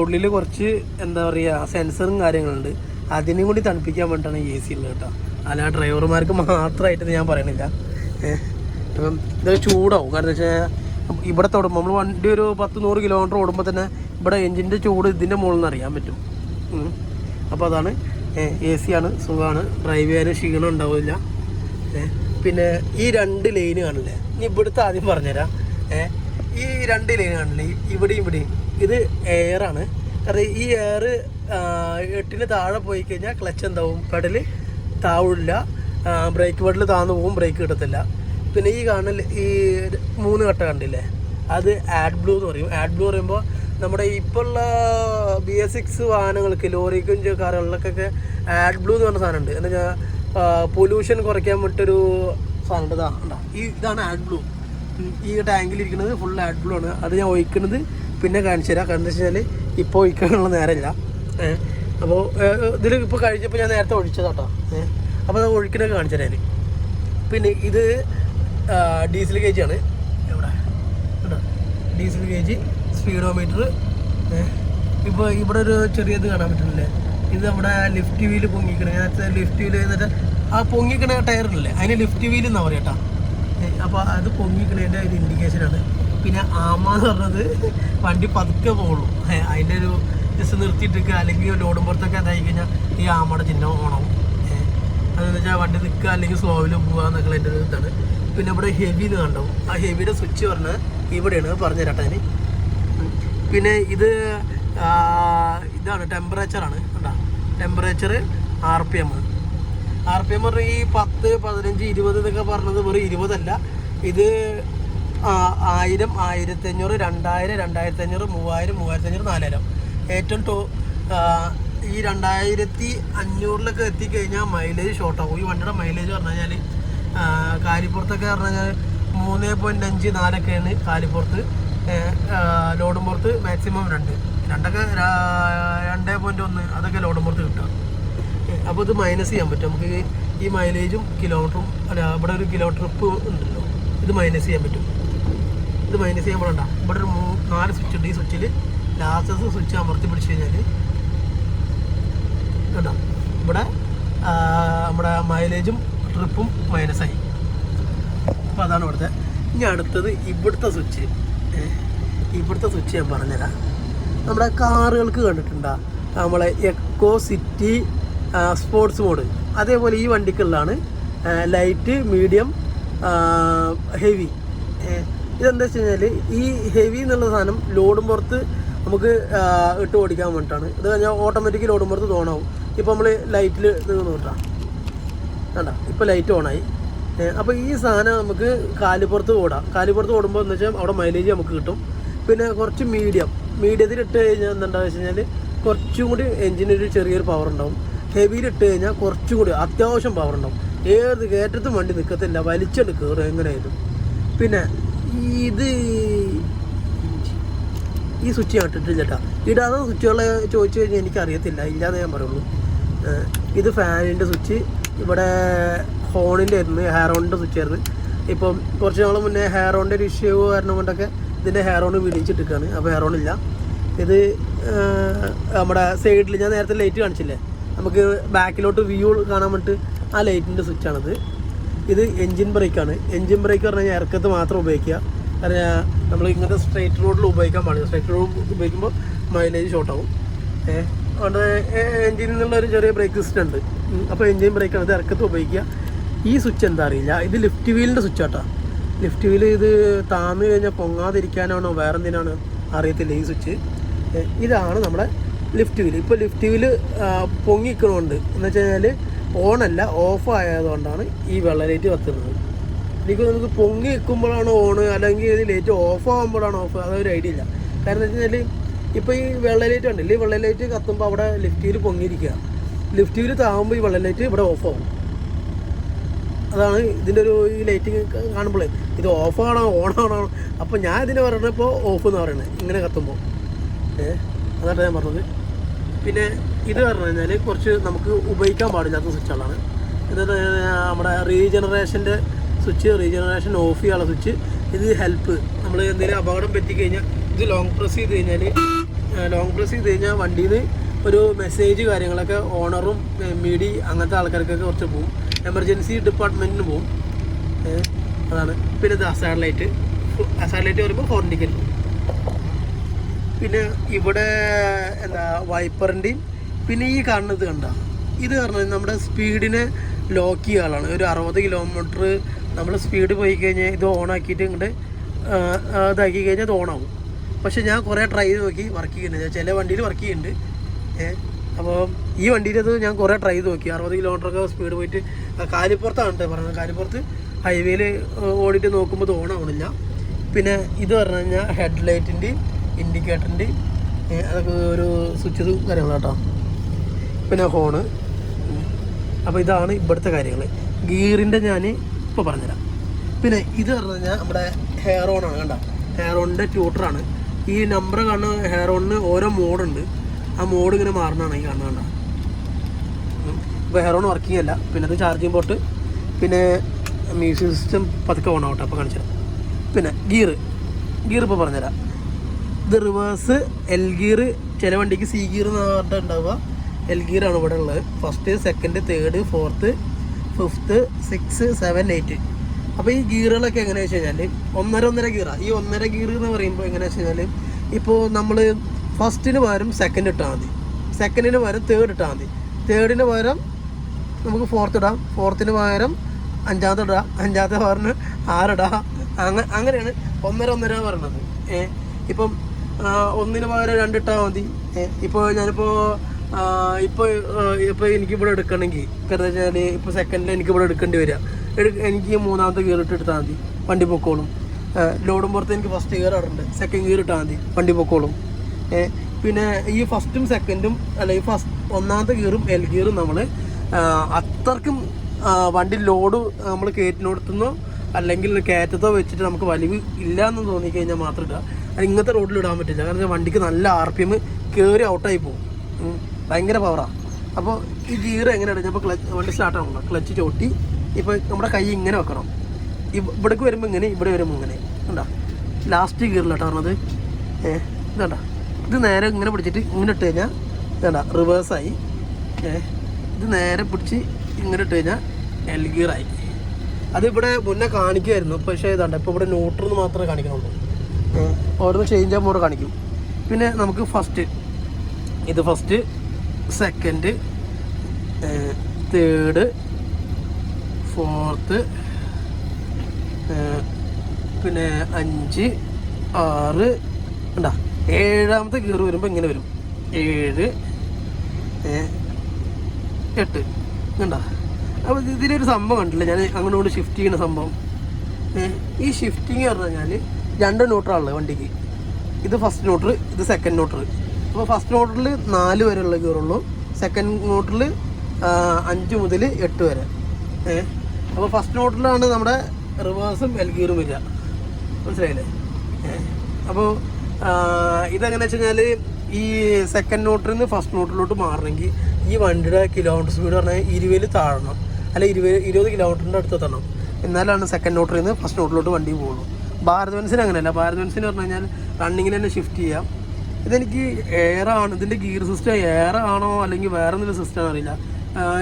ഉള്ളിൽ കുറച്ച് എന്താ പറയുക സെൻസറും കാര്യങ്ങളുണ്ട്, അതിനും കൂടി തണുപ്പിക്കാൻ വേണ്ടിയിട്ടാണ് AC ഉള്ളത് കേട്ടോ. അല്ല ഡ്രൈവർമാർക്ക് മാത്രമായിട്ട് ഞാൻ പറയണില്ല. അപ്പം ഇത് ചൂടാവും. കാരണം എന്താ വെച്ചാൽ ഇവിടെ തൊടുമ്പോൾ നമ്മൾ വണ്ടി ഒരു 10-100 കിലോമീറ്റർ ഓടുമ്പോൾ തന്നെ ഇവിടെ എൻജിൻ്റെ ചൂട് ഇതിൻ്റെ മുകളിൽ നിന്ന് അറിയാൻ പറ്റും. അപ്പോൾ അതാണ് AC ആണ്, സുഖമാണ്, ഡ്രൈവ് ചെയ്യാനും ക്ഷീണം ഉണ്ടാവില്ല. പിന്നെ ഈ 2 ലൈന് കാണില്ലേ, ഇനി ഇവിടുത്തെ ആദ്യം പറഞ്ഞുതരാം. ഈ 2 ലൈന് കാണില്ലേ, ഇവിടെയും ഇത് എയറാണ്. കാരണം ഈ എയർ 8-ന് താഴെ പോയി കഴിഞ്ഞാൽ ക്ലച്ച് എന്താവും, പെഡൽ താവില്ല, ബ്രേക്ക് പെഡൽ താഴ്ന്നു പോകും, ബ്രേക്ക് കിട്ടത്തില്ല. പിന്നെ ഈ കാണൽ ഈ 3 കട്ട കണ്ടില്ലേ, അത് ആഡ് ബ്ലൂ എന്ന് പറയും. ആഡ് ബ്ലൂ പറയുമ്പോൾ നമ്മുടെ ഇപ്പോൾ ഉള്ള BS6 വാഹനങ്ങൾക്ക്, ലോറിക്കും കാറുകളിലൊക്കെ ആഡ് ബ്ലൂ എന്ന് പറഞ്ഞ സാധനമുണ്ട്. എന്ന് വെച്ചാൽ പൊല്യൂഷൻ കുറയ്ക്കാൻ വേണ്ടിയിട്ടൊരു സാധനം ഉണ്ട്. ഇതാണ് ആഡ് ബ്ലൂ. ഈ ടാങ്കിലിരിക്കുന്നത് ഫുൾ ആഡ് ബ്ലൂ ആണ്. അത് ഞാൻ ഒഴിക്കുന്നത് പിന്നെ കാണിച്ചു തരാം. കാരണം എന്താ വെച്ച് കഴിഞ്ഞാൽ ഇപ്പോൾ ഒഴിക്കാനുള്ള നേരമില്ല. അപ്പോൾ ഇതിൽ ഇപ്പോൾ കഴിച്ചപ്പോൾ ഞാൻ നേരത്തെ ഒഴിച്ചതാട്ടോ. അപ്പോൾ അത് ഒഴിക്കണൊക്കെ കാണിച്ചു തരാം. പിന്നെ ഇത് ഡീസൽ ഗേജാണ്. എവിടെ കേട്ടോ, ഡീസൽ ഗേജ്, സ്പീഡോമീറ്റർ. ഇപ്പോൾ ഇവിടെ ഒരു ചെറിയത് കാണാൻ പറ്റുന്നില്ലേ, ഇത് നമ്മുടെ ലിഫ്റ്റ് വീല് പൊങ്ങിക്കണേ. നേരത്തെ ലിഫ്റ്റ് വീല് എന്നിട്ട് ആ പൊങ്ങിക്കണ ടയറില്ലേ, അതിന് ലിഫ്റ്റ് വീൽ എന്നാ പറയാം കേട്ടോ. അപ്പോൾ അത് പൊങ്ങിക്കണേൻ്റെ ഒരു ഇൻഡിക്കേഷനാണ്. പിന്നെ ആമാന്ന് പറഞ്ഞത് വണ്ടി പതുക്കെ പോകുള്ളൂ, അതിൻ്റെ ഒരു ജസ്റ്റ് നിർത്തിയിട്ടിരിക്കുക, അല്ലെങ്കിൽ ലോഡും പുറത്തൊക്കെ ഇതായി കഴിഞ്ഞാൽ ഈ ആമയുടെ ചിഹ്നം ഓണാവും. അതെന്ന് വെച്ചാൽ വണ്ടി നിൽക്കുക അല്ലെങ്കിൽ സ്ലോവിൽ പോകുക എന്നൊക്കെ അതിൻ്റെ ഒരു ഇതാണ്. പിന്നെ ഇവിടെ ഹെവി എന്ന് കണ്ടാവും. ആ ഹെവിയുടെ സ്വിച്ച് പറഞ്ഞാൽ ഇവിടെയാണ്, പറഞ്ഞു തരാട്ടെ ഞാൻ. പിന്നെ ഇതാണ് ടെമ്പറേച്ചറാണ് കേട്ടോ. ടെമ്പറേച്ചർ RPM പറഞ്ഞാൽ ഈ 10, 15, 20 എന്നൊക്കെ പറഞ്ഞത് വെറും 20 അല്ല. ഇത് 1000, 1500, 2000, 2500, 3000, 3500, 4000. ഏറ്റവും ഈ 2500-ലൊക്കെ എത്തിക്കഴിഞ്ഞാൽ മൈലേജ് ഷോർട്ടാകും. ഈ വണ്ടിയുടെ മൈലേജ് പറഞ്ഞു കഴിഞ്ഞാൽ കാലിപ്പുറത്തൊക്കെ പറഞ്ഞു കഴിഞ്ഞാൽ 3.5, 4ഒക്കെയാണ് കാലിപ്പുറത്ത്. ലോഡും പുറത്ത് മാക്സിമം 2 2.1 അതൊക്കെ ലോഡും പുറത്ത് കിട്ടുക. അപ്പോൾ ഇത് മൈനസ് ചെയ്യാൻ പറ്റും നമുക്ക്. ഈ മൈലേജും കിലോമീറ്ററും അല്ല, ഇവിടെ ഒരു കിലോമീറ്റർ ട്രിപ്പ് ഉണ്ടല്ലോ, ഇത് മൈനസ് ചെയ്യാൻ പറ്റും. ഇത് മൈനസ് ചെയ്യുമ്പോഴാണ് ഇവിടെ ഒരു 4 സ്വിച്ച് ഉണ്ട്. ഈ സ്വിച്ചിൽ ലാസ്റ്റത്തെ സ്വിച്ച് അമർത്തി പിടിച്ച് കഴിഞ്ഞാൽ കേട്ടോ ഇവിടെ നമ്മുടെ മൈലേജും ട്രിപ്പും മൈനസായി. അപ്പോൾ അതാണ് ഇവിടുത്തെ. ഇനി അടുത്തത് ഇവിടുത്തെ സ്വിച്ച്. ഇവിടുത്തെ സ്വിച്ച് ഞാൻ പറഞ്ഞുതരാം. നമ്മുടെ കാറുകൾക്ക് കണ്ടിട്ടുണ്ടോ, നമ്മളെ എക്കോ, സിറ്റി, സ്പോർട്സ് മോഡ്, അതേപോലെ ഈ വണ്ടിക്കുള്ളതാണ് ലൈറ്റ്, മീഡിയം, ഹെവി. ഇതെന്താ വെച്ച് കഴിഞ്ഞാൽ ഈ ഹെവി എന്നുള്ള സാധനം ലോഡും പുറത്ത് നമുക്ക് ഇട്ട് ഓടിക്കാൻ വേണ്ടിയിട്ടാണ്. ഇത് കഴിഞ്ഞാൽ ഓട്ടോമാറ്റിക് ലോഡും പുറത്ത് ഓണാവും. ഇപ്പോൾ നമ്മൾ ലൈറ്റിൽ നിന്ന് നോട്ടാം വേണ്ട, ഇപ്പോൾ ലൈറ്റ് ഓണായി. അപ്പോൾ ഈ സാധനം നമുക്ക് കാലിപ്പുറത്ത് ഓടാം. കാലിപ്പുറത്ത് ഓടുമ്പോൾ എന്ന് വെച്ചാൽ അവിടെ മൈലേജ് നമുക്ക് കിട്ടും. പിന്നെ കുറച്ച് മീഡിയത്തിൽ ഇട്ട് കഴിഞ്ഞാൽ എന്താണെന്ന് വെച്ച് കഴിഞ്ഞാൽ കുറച്ചും കൂടി എൻജിനൊരു ചെറിയൊരു പവർ ഉണ്ടാവും. ഹെവിയിലിട്ട് കഴിഞ്ഞാൽ കുറച്ചും കൂടി അത്യാവശ്യം പവർ ഉണ്ടാവും. ഏത് കയറ്റത്തും വണ്ടി നിൽക്കത്തില്ല, വലിച്ചെടുത്ത് കയറും എങ്ങനെയായാലും. പിന്നെ ഈ സ്വിച്ച് ഞാൻ ഇട്ടിട്ടില്ല കേട്ടോ. ഇടാതെ സ്വിച്ചുകളെ ചോദിച്ചു കഴിഞ്ഞാൽ എനിക്കറിയത്തില്ല, ഇല്ലാതെ ഞാൻ പറയുള്ളൂ. ഇത് ഫാനിൻ്റെ സ്വിച്ച്, ഇവിടെ ഹോണിൻ്റെ ആയിരുന്നു, ഹെയർ ഹോണിൻ്റെ സ്വിച്ച് ആയിരുന്നു. ഇപ്പം കുറച്ച് നാൾ മുന്നേ ഹെയർ ഹോണിൻ്റെ ഒരു ഇഷ്യൂ കാരണം കൊണ്ടൊക്കെ ഇതിൻ്റെ ഹെയർ ഓൺ വിടിച്ചിട്ടിരിക്കുകയാണ്. അപ്പോൾ ഹെയർ ഓൺ ഇല്ല. ഇത് നമ്മുടെ സൈഡിൽ ഞാൻ നേരത്തെ ലൈറ്റ് കാണിച്ചില്ലേ, നമുക്ക് ബാക്കിലോട്ട് വ്യൂ കാണാൻ വേണ്ടിയിട്ട് ആ ലൈറ്റിൻ്റെ സ്വിച്ചാണിത്. ഇത് എൻജിൻ ബ്രേക്കാണ്. എൻജിൻ ബ്രേക്ക് പറഞ്ഞു കഴിഞ്ഞാൽ ഇറക്കത്ത് മാത്രം ഉപയോഗിക്കുക. കാരണം നമ്മൾ ഇങ്ങനത്തെ സ്ട്രൈറ്റ് റോഡിൽ ഉപയോഗിക്കാൻ പാടില്ല. സ്ട്രൈറ്റ് റോഡ് ഉപയോഗിക്കുമ്പോൾ മൈലേജ് ഷോർട്ടാവും. അതുകൊണ്ട് എൻജിനിൽ നിന്നുള്ളൊരു ചെറിയ ബ്രേക്ക് സിസ്റ്റം ഉണ്ട്. അപ്പോൾ എൻജിൻ ബ്രേക്കാണ്, ഇത് ഇറക്കത്ത് ഉപയോഗിക്കുക. ഈ സ്വിച്ച് എന്താ അറിയില്ല, ഇത് ലിഫ്റ്റ് വീലിൻ്റെ സ്വിച്ചാട്ടോ. ലിഫ്റ്റ് വീല് ഇത് താന്ന് കഴിഞ്ഞാൽ പൊങ്ങാതിരിക്കാനാണോ വേറെ എന്തിനാണ് അറിയത്തില്ല ഈ സ്വിച്ച്. ഇതാണ് നമ്മുടെ ലിഫ്റ്റ് വീല്. ഇപ്പോൾ ലിഫ്റ്റ് വീല് പൊങ്ങിക്കണമുണ്ട് എന്ന് വെച്ച് കഴിഞ്ഞാൽ ഓണല്ല, ഓഫ് ആയതുകൊണ്ടാണ് ഈ വെള്ള ലൈറ്റ് കത്തുന്നത്. എനിക്ക് നമുക്ക് പൊങ്ങി നിൽക്കുമ്പോഴാണ് ഓണ്, അല്ലെങ്കിൽ ഇത് ലൈറ്റ് ഓഫ് ആകുമ്പോഴാണ് ഓഫ്, അതൊരു ഐഡിയ ഇല്ല. കാരണം എന്താ വെച്ച് കഴിഞ്ഞാൽ ഇപ്പോൾ ഈ വെള്ള ലൈറ്റ് ഉണ്ടല്ലേ, ഈ വെള്ള ലൈറ്റ് കത്തുമ്പോൾ അവിടെ ലിഫ്റ്റ് വീല് പൊങ്ങിയിരിക്കുക. ലിഫ്റ്റ് വീല് താകുമ്പോൾ ഈ വെള്ള ലൈറ്റ് ഇവിടെ ഓഫ് ആവും. അതാണ് ഇതിൻ്റെ ഒരു ഈ ലൈറ്റിങ് കാണുമ്പോഴേ ഇത് ഓഫാണോ ഓണാണോ. അപ്പോൾ ഞാൻ ഇതിന് പറഞ്ഞപ്പോൾ ഓഫ് എന്ന് പറയണേ ഇങ്ങനെ കത്തുമ്പോൾ. അതാണ് ഞാൻ പറഞ്ഞത്. പിന്നെ ഇത് പറഞ്ഞു കഴിഞ്ഞാൽ കുറച്ച് നമുക്ക് ഉപയോഗിക്കാൻ പാടില്ലാത്ത സ്വിച്ചുകളാണ്. എന്നിട്ട് നമ്മുടെ റീജനറേഷൻ്റെ സ്വിച്ച്, റീജനറേഷൻ ഓഫ് ചെയ്യാനുള്ള സ്വിച്ച്. ഇത് ഹെൽപ്പ്, നമ്മൾ എന്തെങ്കിലും അപകടം പറ്റിക്കഴിഞ്ഞാൽ ഇത് ലോങ് പ്രസ് ചെയ്ത് കഴിഞ്ഞാൽ വണ്ടിയിൽ നിന്ന് ഒരു മെസ്സേജ് കാര്യങ്ങളൊക്കെ ഓണറും മീഡി അങ്ങനത്തെ ആൾക്കാർക്കൊക്കെ കുറച്ച് പോകും. എമർജൻസി ഡിപ്പാർട്ട്മെൻറ്റിന് പോകും. അതാണ്. പിന്നെ ഇത് അസാഡ് ലൈറ്റ് വരുമ്പോൾ ഹോർണിക്കൽ. പിന്നെ ഇവിടെ എന്താ വൈപ്പറിൻ്റെയും. പിന്നെ ഈ കാണുന്നത് ഇത് പറഞ്ഞാൽ നമ്മുടെ സ്പീഡിനെ ലോക്ക് ചെയ്യാനുള്ളതാണ്. ഒരു 60 കിലോമീറ്റർ നമ്മൾ സ്പീഡ് പോയി കഴിഞ്ഞാൽ ഇത് ഓണാക്കിയിട്ട് ഇങ്ങോട്ട് ഇതാക്കി കഴിഞ്ഞാൽ ഇത് ഓണാവും. പക്ഷേ ഞാൻ കുറേ ട്രൈ ചെയ്ത് നോക്കി, വർക്ക് ചെയ്യുന്നുണ്ട്. ചില വണ്ടിയിൽ വർക്ക് ചെയ്യുന്നുണ്ട്. അപ്പോൾ ഈ വണ്ടിയിൽ അത് ഞാൻ കുറേ ട്രൈ ചെയ്ത് നോക്കി. 60 കിലോമീറ്ററൊക്കെ സ്പീഡ് പോയിട്ട് കാലിപ്പുറത്താണ് പറയുന്നത്. കാലിപ്പുറത്ത് ഹൈവേയിൽ ഓടിയിട്ട് നോക്കുമ്പോൾ ഇത് ഓണാവണില്ല. പിന്നെ ഇത് പറഞ്ഞു കഴിഞ്ഞാൽ ഹെഡ് ലൈറ്റിൻ്റെയും ഇൻഡിക്കേറ്ററിൻ്റെയും അതൊക്കെ ഒരു സ്വിച്ച് കാര്യങ്ങളാട്ടോ. പിന്നെ ഹോണ്. അപ്പോൾ ഇതാണ് ഇവിടുത്തെ കാര്യങ്ങൾ. ഗിയറിൻ്റെ ഞാൻ ഇപ്പോൾ പറഞ്ഞുതരാം. പിന്നെ ഇത് പറഞ്ഞു കഴിഞ്ഞാൽ നമ്മുടെ ഹെയർ ഓണാണ്. കണ്ട, ഹെയർ ഓണിൻ്റെ ട്യൂട്ടറാണ്. ഈ നമ്പർ കാണുന്ന ഹെയർ ഓണിന് ഓരോ മോഡുണ്ട്. ആ മോഡ് ഇങ്ങനെ മാറുന്നതാണ് ഈ കാണുന്നത്. ഇപ്പോൾ ഹെയർ ഓൺ വർക്കിംഗ് അല്ല. പിന്നെ അത് ചാർജിങ് പോർട്ട്. പിന്നെ മ്യൂസിക് സിസ്റ്റം പതുക്കെ ഓൺ ആവട്ടെ, അപ്പോൾ കാണിച്ചു തരാം. പിന്നെ ഗിയർ ഇപ്പോൾ പറഞ്ഞുതരാം. ഇത് റിവേഴ്സ്, എൽ ഗിയർ. ചില വണ്ടിക്ക് സി ഗിയർ എന്ന് പറഞ്ഞിട്ട് ഉണ്ടാവുക. എൽ ഗിയറാണ് ഇവിടെ ഉള്ളത്. First, second, third, fourth, fifth, 6, 7, 8. അപ്പോൾ ഈ ഗിയറുകളൊക്കെ എങ്ങനെയാണെന്ന് വെച്ച് കഴിഞ്ഞാൽ ഒന്നര ഗിയറാണ്. ഈ 1.5 ഗിയർ എന്ന് പറയുമ്പോൾ എങ്ങനെയാണെന്ന് വെച്ച് കഴിഞ്ഞാൽ ഇപ്പോൾ നമ്മൾ ഫസ്റ്റിന് പകരം സെക്കൻഡ് ഇട്ടാൽ മതി, സെക്കൻഡിന് പകരം തേർഡ് ഇട്ടാൽ മതി, തേർഡിന് പകരം നമുക്ക് ഫോർത്ത് ഇടാം, ഫോർത്തിന് പകരം അഞ്ചാമത്തെ ഇടാം, അഞ്ചാമത്തെ പകരം 6 ഇടാം. അങ്ങനെയാണ് 1.5 പറയണത്. ഇപ്പം ഒന്നിന് പകരം 2 ഇട്ടാൽ മതി. ഇപ്പോൾ ഞാനിപ്പോൾ ഇപ്പോൾ എനിക്കിവിടെ എടുക്കണമെങ്കിൽ കാരണം വെച്ചാൽ ഇപ്പോൾ സെക്കൻഡിൽ എനിക്കിവിടെ എടുക്കേണ്ടി വരിക. എനിക്ക് 3ാമത്തെ ഗിയർ ഇട്ടെടുത്താൽ മതി, വണ്ടി പൊക്കോളും. ലോഡും പുറത്ത് എനിക്ക് ഫസ്റ്റ് ഗിയർ ഇടുന്നുണ്ട്, സെക്കൻഡ് ഗിയർ ഇട്ടാൽ മതി, വണ്ടി പൊക്കോളും. പിന്നെ ഈ ഫസ്റ്റും സെക്കൻഡും അല്ലെങ്കിൽ 1ാമത്തെ ഗിയറും എൽ ഗിയറും നമ്മൾ അത്രക്കും വണ്ടി ലോഡ് നമ്മൾ കയറ്റിനോടത്തുനിന്നോ അല്ലെങ്കിൽ കയറ്റത്തോ വെച്ചിട്ട് നമുക്ക് വലിവ് ഇല്ല എന്ന് തോന്നിക്കഴിഞ്ഞാൽ മാത്രം ഇടുക. അത് ഇങ്ങനത്തെ റോഡിൽ ഇടാൻ പറ്റില്ല. കാരണം വണ്ടിക്ക് നല്ല RPM കയറി ഔട്ടായി പോകും, ഭയങ്കര പവറാണ്. അപ്പോൾ ഈ ഗിയർ എങ്ങനെ ഇടുമ്പോൾ വണ്ടി സ്റ്റാർട്ട് ആവണം. ക്ലച്ച് ചോട്ടി ഇപ്പോൾ നമ്മുടെ കൈ ഇങ്ങനെ വെക്കണം. ഇവിടേക്ക് വരുമ്പോൾ ഇങ്ങനെ, ഇവിടെ വരുമ്പോൾ ഇങ്ങനെ. കണ്ടാ ലാസ്റ്റ് ഗിയറിലാട്ടോ പറഞ്ഞത്. ഇതാണ്ടാ, ഇത് നേരെ ഇങ്ങനെ പിടിച്ചിട്ട് ഇങ്ങനെ ഇട്ട് കഴിഞ്ഞാൽ ഇതാണ്ടാ റിവേഴ്സായി. ഇത് നേരെ പിടിച്ച് ഇങ്ങനെ ഇട്ട് കഴിഞ്ഞാൽ എൽ ഗിയറായി. അതിവിടെ മുന്നേ കാണിക്കുമായിരുന്നു, പക്ഷേ ഇതാണ്ട ഇപ്പോൾ ഇവിടെ ന്യൂട്രൽ മാത്രമേ കാണിക്കണുള്ളൂ. ഓരോന്ന് ചേഞ്ച് ആകുമ്പോൾ കാണിക്കും. പിന്നെ നമുക്ക് ഇത് ഫസ്റ്റ്, സെക്കൻഡ്, തേർഡ്, ഫോർത്ത്, പിന്നെ 5, 6 ഉണ്ടാ 7ാമത്തെ ഗിയർ വരുമ്പോൾ ഇങ്ങനെ വരും. 7, 8 കണ്ടാ. അപ്പോൾ ഇതിലൊരു സംഭവം കണ്ടില്ല ഞാൻ അങ്ങോട്ട് ഷിഫ്റ്റ് ചെയ്യുന്ന സംഭവം. ഈ ഷിഫ്റ്റിങ് പറഞ്ഞു കഴിഞ്ഞാൽ 2 ന്യൂട്രലുള്ളത് വണ്ടിക്ക്. ഇത് ഫസ്റ്റ് ന്യൂട്രൽ, ഇത് സെക്കൻഡ് ന്യൂട്രൽ. അപ്പോൾ ഫസ്റ്റ് ന്യൂട്രലിൽ 4 വരെയുള്ള ഗിയറുള്ളൂ, സെക്കൻഡ് ന്യൂട്രൽ 5 മുതൽ 8 വരെ. അപ്പോൾ ഫസ്റ്റ് ന്യൂട്രലാണ് നമ്മുടെ റിവേഴ്സും എൽ ഗിയറും വരിക, മനസ്സിലായില്ലേ? അപ്പോൾ ഇതെങ്ങനെ വെച്ച് കഴിഞ്ഞാൽ ഈ സെക്കൻഡ് ന്യൂട്രലിൽ നിന്ന് ഫസ്റ്റ് ന്യൂട്രലിലോട്ട് മാറണമെങ്കിൽ ഈ വണ്ടിയുടെ കിലോമീറ്റർ സ്പീഡ് പറഞ്ഞാൽ 20 താഴണം, അല്ല 20 കിലോമീറ്ററിൻ്റെ അടുത്ത് എത്തണം. എന്നാലാണ് സെക്കൻഡ് ന്യൂട്രലിൽ നിന്ന് ഫസ്റ്റ് ന്യൂട്രലിലോട്ട് വണ്ടി പോകുള്ളൂ. ഭാരത് ബെൻസിന് അങ്ങനെയല്ല. ഭാരത് ബെൻസിന് പറഞ്ഞു കഴിഞ്ഞാൽ റണ്ണിങ്ങിൽ തന്നെ ഷിഫ്റ്റ് ചെയ്യാം. ഇതെനിക്ക് എയറാണ്, ഇതിൻ്റെ ഗിയർ സിസ്റ്റം എയർ ആണോ അല്ലെങ്കിൽ വേറെ എന്തെങ്കിലും സിസ്റ്റം അറിയില്ല.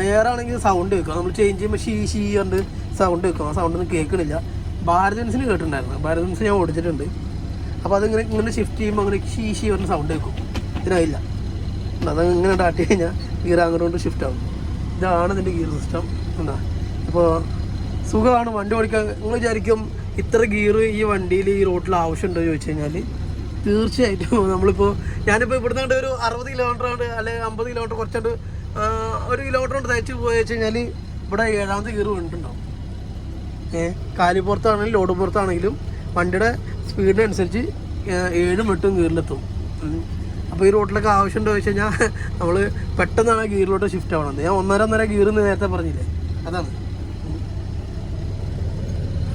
എയർ ആണെങ്കിൽ സൗണ്ട് കേൾക്കുക, നമ്മൾ ചേഞ്ച് ചെയ്യുമ്പോൾ ഷീ ഉണ്ട് സൗണ്ട് കേൾക്കും. ആ സൗണ്ടൊന്നും കേൾക്കണില്ല. ഭാരത് ബെൻസിന് കേട്ടിട്ടുണ്ടായിരുന്നു, ഭാരത് ബെൻസ് ഞാൻ ഓടിച്ചിട്ടുണ്ട്. അപ്പോൾ അതിങ്ങനെ ഷിഫ്റ്റ് ചെയ്യുമ്പോൾ അങ്ങനെ ഷീ പറഞ്ഞ സൗണ്ട് കേൾക്കും. ഇതിനായില്ല, അത് ഇങ്ങനെ ഡാറ്റ് കഴിഞ്ഞാൽ ഗിയർ അങ്ങോട്ട് ഷിഫ്റ്റ് ആകും. ഇതാണ് ഇതിൻ്റെ ഗിയർ സിസ്റ്റം. എന്താ അപ്പോൾ സുഖമാണ് വണ്ടി ഓടിക്കാൻ. നിങ്ങൾ വിചാരിക്കും ഇത്ര ഗിയർ ഈ വണ്ടിയിൽ ഈ റോഡിൽ ആവശ്യമുണ്ടോ എന്ന് ചോദിച്ചു കഴിഞ്ഞാൽ തീർച്ചയായിട്ടും. നമ്മളിപ്പോൾ ഞാനിപ്പോൾ ഇവിടുന്ന് കൊണ്ട് ഒരു 60 കിലോമീറ്റർ കൊണ്ട് അല്ലെങ്കിൽ 50 കിലോമീറ്റർ കുറച്ചുകൊണ്ട് 1 കിലോമീറ്റർ കൊണ്ട് തയ്ച്ച് പോയി വെച്ച് കഴിഞ്ഞാൽ ഇവിടെ 7ാമത്തെ ഗിയർ വീണിട്ടുണ്ടാവും. കാലിപ്പുറത്താണെങ്കിലും ലോഡ് പുറത്താണെങ്കിലും വണ്ടിയുടെ സ്പീഡിനനുസരിച്ച് 7ഉം 8ഉം ഗിയറിലെത്തും. അപ്പോൾ ഈ റോഡിലൊക്കെ ആവശ്യമുണ്ടോ ചോദിച്ചു കഴിഞ്ഞാൽ നമ്മൾ പെട്ടെന്നാണ് ആ ഗിയറിലോട്ട് ഷിഫ്റ്റ് ആവണത്. ഞാൻ 1.5 ഗിയർ എന്ന് നേരത്തെ പറഞ്ഞില്ലേ, അതാണ്.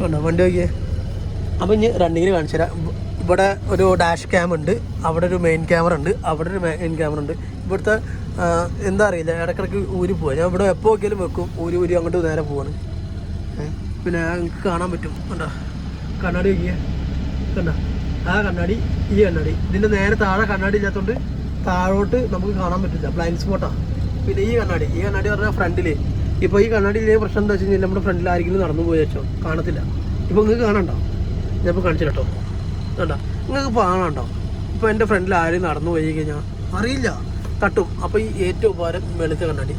ഉണ്ടോ വണ്ടി നോക്കിയേ. അപ്പോൾ ഇനി റണ്ണിങ്ങിന് കാണിച്ചു തരാം. ഇവിടെ ഒരു ഡാഷ് ക്യാം ഉണ്ട്, അവിടെ ഒരു മെയിൻ ക്യാമറ ഉണ്ട്, അവിടെ ഒരു മെയിൻ ക്യാമറ ഉണ്ട്. ഇവിടുത്തെ എന്താ അറിയില്ല, ഇടയ്ക്കിടയ്ക്ക് ഊരി പോവാം. ഞാൻ ഇവിടെ എപ്പോൾ നോക്കിയാലും വെക്കും, ഊരി അങ്ങോട്ട് നേരെ പോവാണ്. പിന്നെ നിങ്ങൾക്ക് കാണാൻ പറ്റും, കണ്ടോ കണ്ണാടി നോക്കിയേ, കണ്ടോ ആ കണ്ണാടി, ഈ കണ്ണാടി. ഇതിൻ്റെ നേരെ താഴെ കണ്ണാടി ഇല്ലാത്തതുകൊണ്ട് താഴോട്ട് നമുക്ക് കാണാൻ പറ്റില്ല, ബ്ലൈൻഡ് സ്പോട്ടാണ്. പിന്നെ ഈ കണ്ണാടി പറഞ്ഞാൽ ഫ്രണ്ടിൽ. ഇപ്പോൾ ഈ കണ്ണാടിയിലെ പ്രശ്നം എന്താ വെച്ച് കഴിഞ്ഞാൽ നമ്മുടെ ഫ്രണ്ടിൽ ആരെങ്കിലും നടന്നു പോയി വെച്ചോ കാണത്തില്ല. ഇപ്പോൾ നിങ്ങൾക്ക് കാണണ്ടോ, ഞാനിപ്പോൾ കാണിച്ചു കേട്ടോ, കണ്ടോ നിങ്ങൾക്ക് ഇപ്പോൾ കാണാണ്ടോ. ഇപ്പോൾ എൻ്റെ ഫ്രണ്ടിൽ ആരും നടന്നു പോയി കഴിഞ്ഞാൽ അറിയില്ല, തട്ടും. അപ്പോൾ ഈ ഏറ്റവും ഉപകാരം വെളുത്ത കണ്ണാടി.